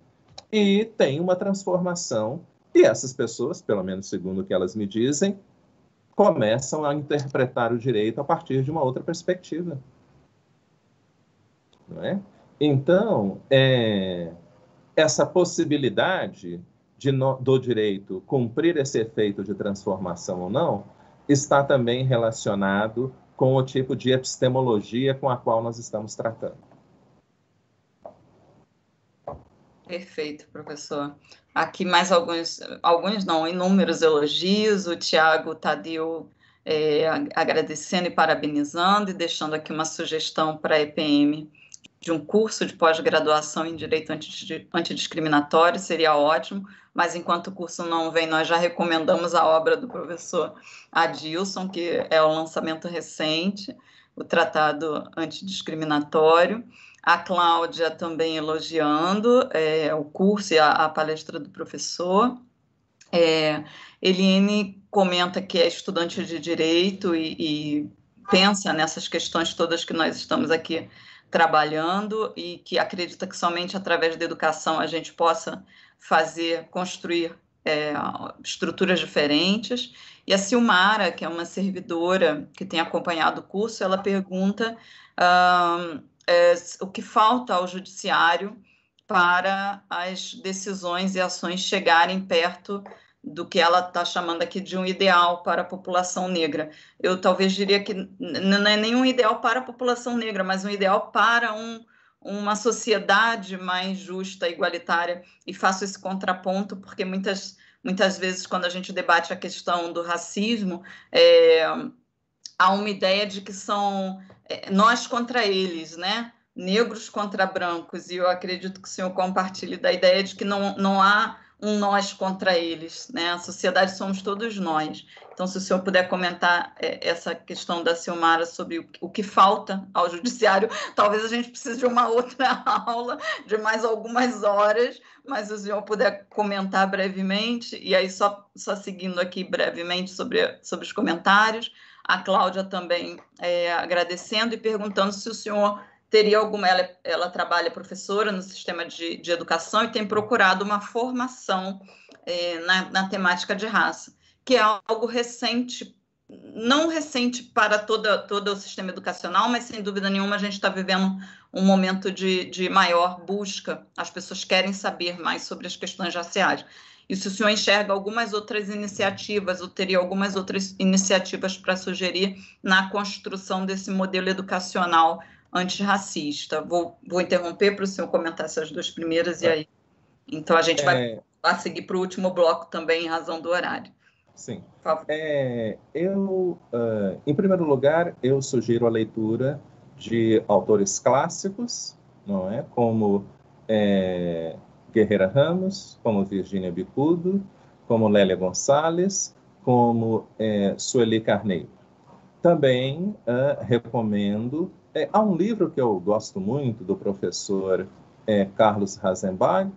E tem uma transformação, e essas pessoas, pelo menos segundo o que elas me dizem, começam a interpretar o direito a partir de uma outra perspectiva. Não é? Então, essa possibilidade do direito cumprir esse efeito de transformação ou não está também relacionado com o tipo de epistemologia com a qual nós estamos tratando. Perfeito, professor. Aqui mais alguns não, inúmeros elogios. O Tiago Tadeu agradecendo e parabenizando, e deixando aqui uma sugestão para a EPM de um curso de pós-graduação em Direito Antidiscriminatório, seria ótimo, mas enquanto o curso não vem, nós já recomendamos a obra do professor Adilson, que é o lançamento recente, o Tratado Antidiscriminatório. A Cláudia também elogiando o curso e a palestra do professor. Eliane comenta que é estudante de Direito e pensa nessas questões todas que nós estamos aqui trabalhando, e que acredita que somente através da educação a gente possa construir estruturas diferentes. E a Silmara, que é uma servidora que tem acompanhado o curso, ela pergunta o que falta ao judiciário para as decisões e ações chegarem perto do que ela está chamando aqui de um ideal para a população negra. Eu talvez diria que não é nenhum ideal para a população negra, mas um ideal para uma sociedade mais justa, igualitária, e faço esse contraponto porque muitas vezes, quando a gente debate a questão do racismo, há uma ideia de que são nós contra eles, né? Negros contra brancos, e eu acredito que o senhor compartilhe da ideia de que não há um nós contra eles, né? A sociedade somos todos nós. Então, se o senhor puder comentar essa questão da Silmara sobre o que falta ao judiciário, talvez a gente precise de uma outra aula, de mais algumas horas, mas se o senhor puder comentar brevemente, e aí só seguindo aqui brevemente sobre os comentários, a Cláudia também agradecendo e perguntando se o senhor teria alguma... Ela trabalha professora no sistema de educação e tem procurado uma formação na temática de raça, que é algo recente, não recente para todo o sistema educacional, mas sem dúvida nenhuma a gente está vivendo um momento de maior busca, as pessoas querem saber mais sobre as questões raciais. E se o senhor enxerga algumas outras iniciativas, ou teria algumas outras iniciativas para sugerir na construção desse modelo educacional antirracista. Vou interromper para o senhor comentar essas duas primeiras, e aí. Então, a gente vai seguir para o último bloco também, em razão do horário. Sim. Por favor. Em primeiro lugar, eu sugiro a leitura de autores clássicos, não é? Como Guerreira Ramos, como Virgínia Bicudo, como Lélia Gonçalves, como Sueli Carneiro. Também recomendo... há um livro que eu gosto muito, do professor Carlos Rasenbach,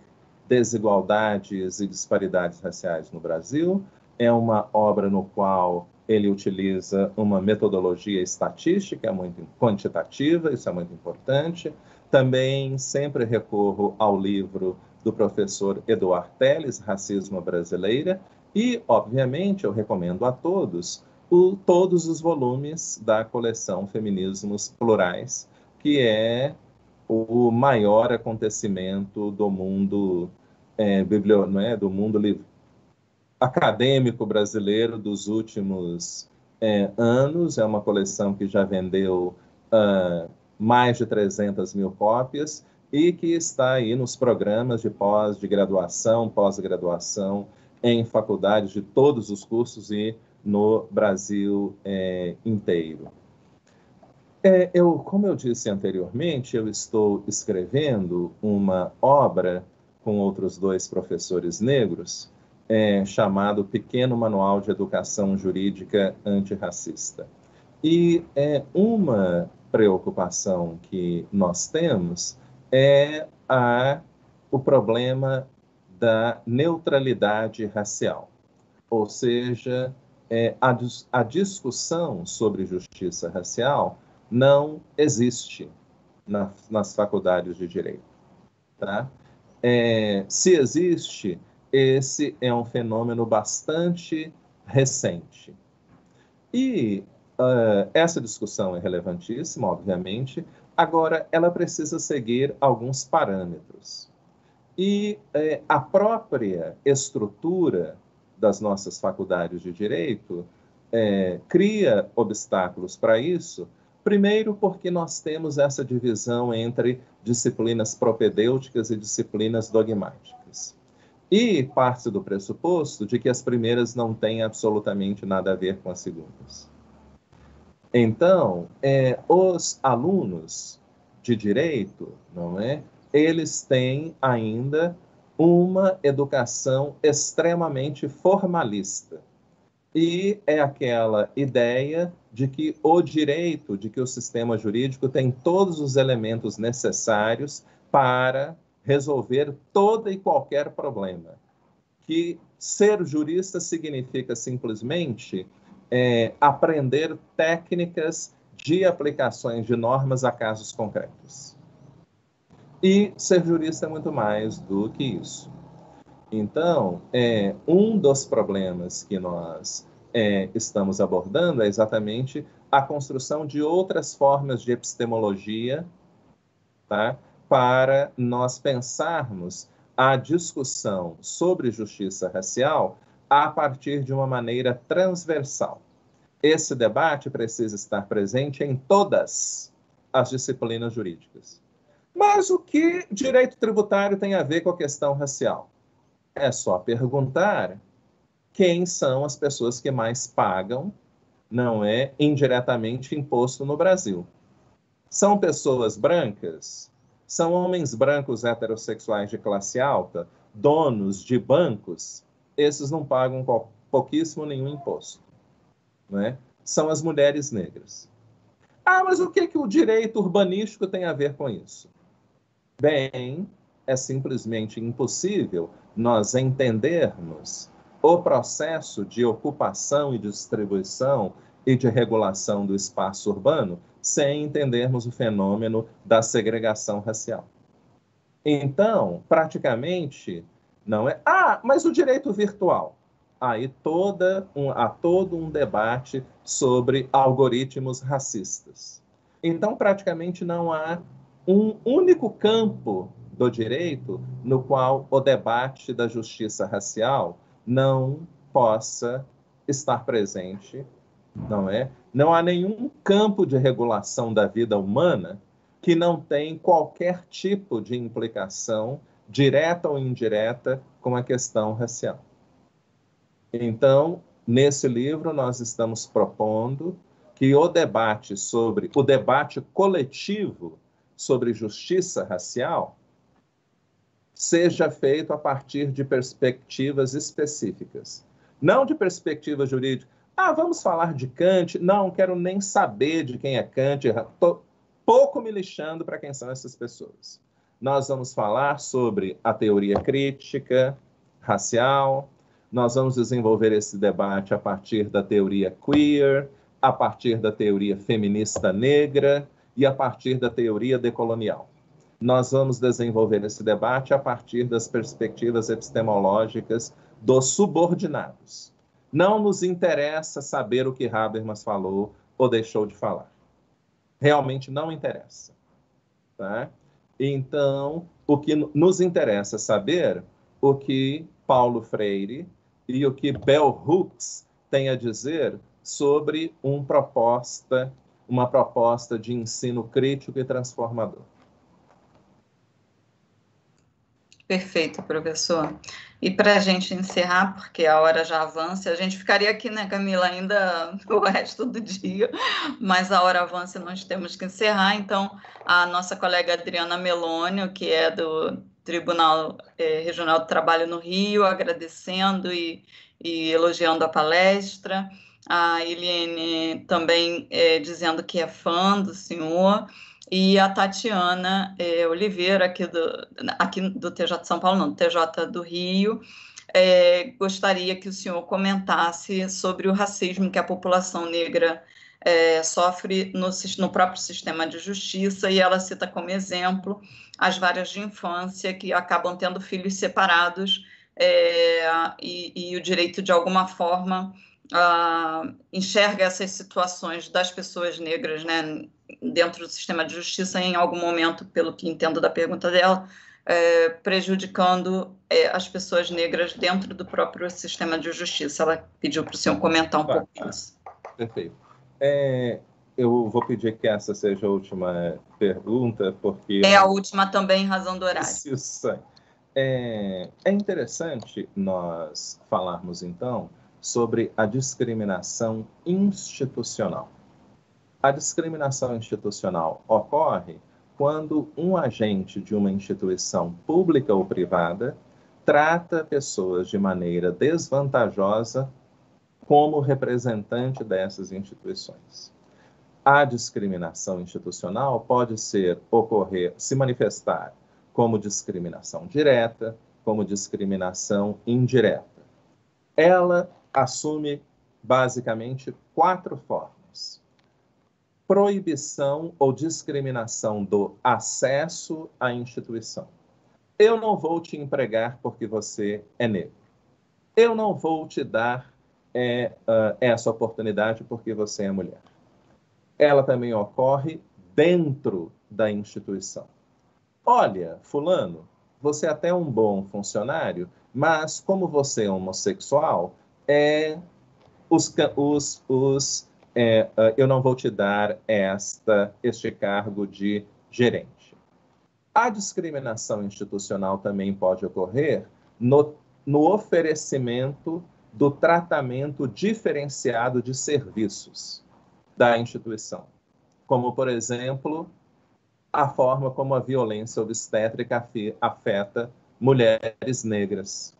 Desigualdades e Disparidades Raciais no Brasil. É uma obra no qual ele utiliza uma metodologia estatística muito quantitativa, isso é muito importante. Também sempre recorro ao livro do professor Eduardo Teles, Racismo Brasileira, e, obviamente, eu recomendo a todos todos os volumes da coleção Feminismos Plurais, que é o maior acontecimento do mundo do mundo acadêmico brasileiro dos últimos anos. É uma coleção que já vendeu mais de 300 mil cópias e que está aí nos programas de graduação, pós-graduação, em faculdades de todos os cursos e no Brasil inteiro. Como eu disse anteriormente, eu estou escrevendo uma obra com outros 2 professores negros, chamado Pequeno Manual de Educação Jurídica Antirracista. E uma preocupação que nós temos é o problema da neutralidade racial, ou seja, a discussão sobre justiça racial não existe nas faculdades de direito. Tá? Se existe, esse é um fenômeno bastante recente. E essa discussão é relevantíssima, obviamente, agora ela precisa seguir alguns parâmetros. E a própria estrutura das nossas faculdades de direito cria obstáculos para isso. Primeiro, porque nós temos essa divisão entre disciplinas propedêuticas e disciplinas dogmáticas. E parte do pressuposto de que as primeiras não têm absolutamente nada a ver com as segundas. Então, os alunos de direito, não é? Eles têm ainda uma educação extremamente formalista. E é aquela ideia de que o direito, de que o sistema jurídico tem todos os elementos necessários para resolver todo e qualquer problema. Que ser jurista significa simplesmente aprender técnicas de aplicações de normas a casos concretos. E ser jurista é muito mais do que isso. Então, um dos problemas que nós estamos abordando é exatamente a construção de outras formas de epistemologia, tá? Para nós pensarmos a discussão sobre justiça racial a partir de uma maneira transversal. Esse debate precisa estar presente em todas as disciplinas jurídicas. Mas o que direito tributário tem a ver com a questão racial? É só perguntar quem são as pessoas que mais pagam não é indiretamente imposto no Brasil. São pessoas brancas, são homens brancos heterossexuais de classe alta, donos de bancos, esses não pagam pouquíssimo nenhum imposto, né? São as mulheres negras. Ah, mas o que o direito urbanístico tem a ver com isso? Bem, é simplesmente impossível nós entendermos o processo de ocupação e distribuição e de regulação do espaço urbano sem entendermos o fenômeno da segregação racial. Então, praticamente, não é... Ah, mas o direito virtual? Aí há todo um debate sobre algoritmos racistas. Então, praticamente não há um único campo do direito no qual o debate da justiça racial não possa estar presente, não é? Não há nenhum campo de regulação da vida humana que não tem qualquer tipo de implicação, direta ou indireta, com a questão racial. Então, nesse livro, nós estamos propondo que o debate coletivo sobre justiça racial seja feito a partir de perspectivas específicas. Não de perspectiva jurídica. Ah, vamos falar de Kant. Não quero nem saber de quem é Kant. Estou pouco me lixando para quem são essas pessoas. Nós vamos falar sobre a teoria crítica racial. Nós vamos desenvolver esse debate a partir da teoria queer, a partir da teoria feminista negra e a partir da teoria decolonial. Nós vamos desenvolver esse debate a partir das perspectivas epistemológicas dos subordinados. Não nos interessa saber o que Habermas falou ou deixou de falar. Realmente não interessa. Tá? Então, o que nos interessa saber, o que Paulo Freire e o que Bell Hooks têm a dizer sobre uma proposta de ensino crítico e transformador. Perfeito, professor. E para a gente encerrar, porque a hora já avança, a gente ficaria aqui, né, Camila, ainda o resto do dia, mas a hora avança e nós temos que encerrar. Então, a nossa colega Adriana Melônio, que é do Tribunal Regional do Trabalho no Rio, agradecendo e elogiando a palestra. A Eliane também dizendo que é fã do senhor. E a Tatiana Oliveira, aqui do TJ de São Paulo, não, do TJ do Rio, gostaria que o senhor comentasse sobre o racismo que a população negra sofre no próprio sistema de justiça, e ela cita como exemplo as varas de infância que acabam tendo filhos separados e o direito, de alguma forma, enxerga essas situações das pessoas negras, né, dentro do sistema de justiça, em algum momento, pelo que entendo da pergunta dela, prejudicando as pessoas negras dentro do próprio sistema de justiça. Ela pediu para o senhor comentar um pouco disso. Perfeito. Eu vou pedir que essa seja a última pergunta, porque... É a última também, em razão do horário. Isso. É interessante nós falarmos, então, sobre a discriminação institucional. A discriminação institucional ocorre quando um agente de uma instituição pública ou privada trata pessoas de maneira desvantajosa como representante dessas instituições. A discriminação institucional pode se manifestar como discriminação direta, como discriminação indireta. Ela assume basicamente 4 formas. Proibição ou discriminação do acesso à instituição. Eu não vou te empregar porque você é negro. Eu não vou te dar essa oportunidade porque você é mulher. Ela também ocorre dentro da instituição. Olha, fulano, você é até um bom funcionário, mas como você é homossexual, eu não vou te dar este cargo de gerente. A discriminação institucional também pode ocorrer no oferecimento do tratamento diferenciado de serviços da instituição, como, por exemplo, a forma como a violência obstétrica afeta mulheres negras,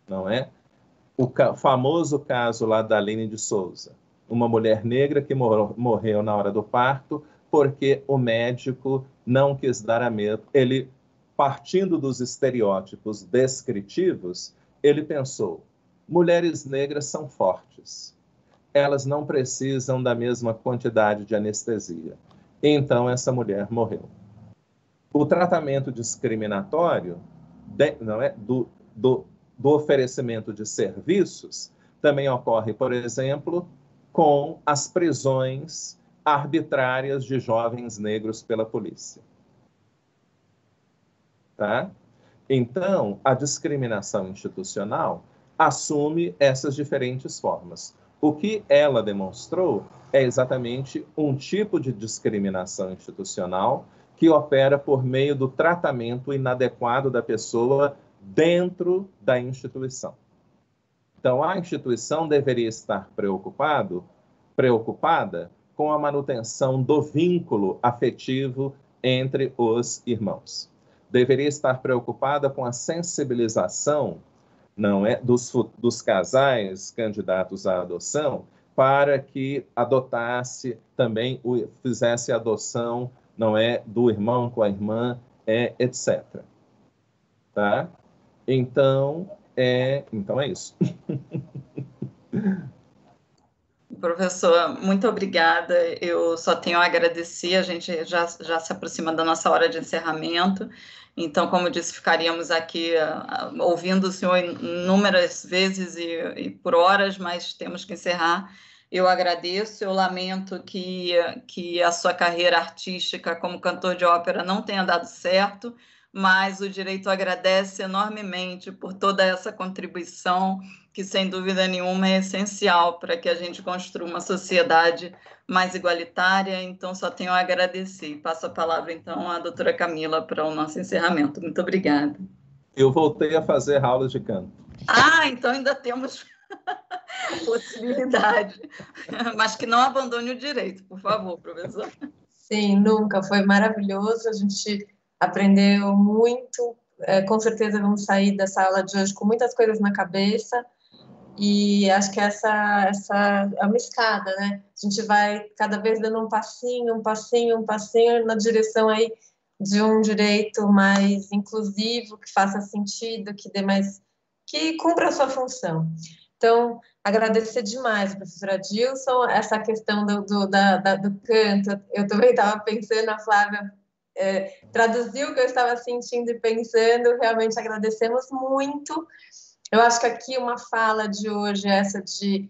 não é? O famoso caso lá da Aline de Souza, uma mulher negra que morreu na hora do parto porque o médico não quis dar a mesma. Ele, partindo dos estereótipos descritivos, ele pensou: mulheres negras são fortes, elas não precisam da mesma quantidade de anestesia. Então, essa mulher morreu. O tratamento discriminatório não é, do oferecimento de serviços também ocorre, por exemplo, com as prisões arbitrárias de jovens negros pela polícia. Tá? Então, a discriminação institucional assume essas diferentes formas. O que ela demonstrou é exatamente um tipo de discriminação institucional que opera por meio do tratamento inadequado da pessoa dentro da instituição. Então, a instituição deveria estar preocupada com a manutenção do vínculo afetivo entre os irmãos. Deveria estar preocupada com a sensibilização, não é, dos casais candidatos à adoção, para que adotasse também, fizesse a adoção, não é, do irmão com a irmã, etc. Tá? Então é isso. Professor, muito obrigada. Eu só tenho a agradecer, a gente já se aproxima da nossa hora de encerramento. Então, como disse, ficaríamos aqui ouvindo o senhor inúmeras vezes e por horas, mas temos que encerrar. Eu agradeço, eu lamento que a sua carreira artística como cantor de ópera não tenha dado certo, mas o Direito agradece enormemente por toda essa contribuição, que, sem dúvida nenhuma, é essencial para que a gente construa uma sociedade mais igualitária. Então, só tenho a agradecer. Passo a palavra, então, à doutora Camila para o nosso encerramento. Muito obrigada. Eu voltei a fazer aulas de canto. Então ainda temos possibilidade. Mas que não abandone o direito, por favor, professor. Sim, nunca. Foi maravilhoso. A gente aprendeu muito. Com certeza vamos sair dessa aula de hoje com muitas coisas na cabeça. E acho que essa é uma escada, né? A gente vai cada vez dando um passinho na direção aí de um direito mais inclusivo, que faça sentido, que cumpra a sua função. Então, agradecer demais, professora Dilson, essa questão do canto. Eu também estava pensando, a Flávia traduziu o que eu estava sentindo e pensando, realmente agradecemos muito. Eu acho que aqui uma fala de hoje, essa de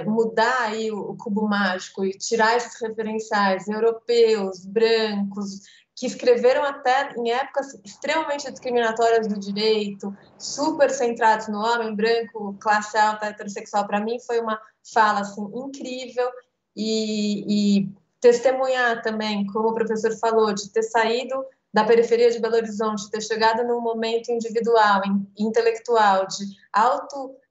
mudar aí o cubo mágico e tirar esses referenciais europeus, brancos, que escreveram até em épocas extremamente discriminatórias do direito, super centrados no homem branco, classe alta, heterossexual, para mim foi uma fala assim, incrível, e testemunhar também, como o professor falou, de ter saído da periferia de Belo Horizonte, ter chegado num momento individual, intelectual, de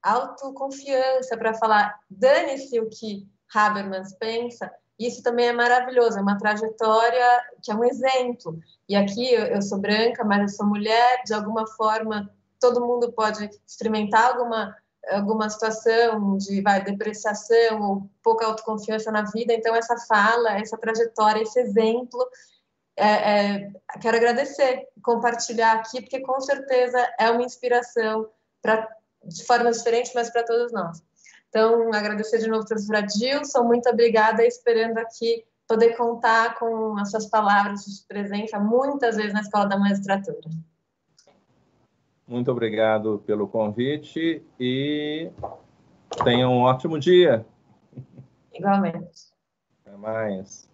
autoconfiança para falar, dane-se o que Habermas pensa, isso também é maravilhoso, é uma trajetória que é um exemplo. E aqui eu sou branca, mas eu sou mulher, de alguma forma todo mundo pode experimentar alguma situação de depreciação ou pouca autoconfiança na vida, então essa fala, essa trajetória, esse exemplo, quero agradecer, compartilhar aqui, porque com certeza é uma inspiração de formas diferentes, mas para todos nós. Então, agradecer de novo, professora Dilson, muito obrigada, esperando aqui poder contar com as suas palavras, sua presença, muitas vezes na Escola da Magistratura. Muito obrigado pelo convite e tenha um ótimo dia. Igualmente. Até mais.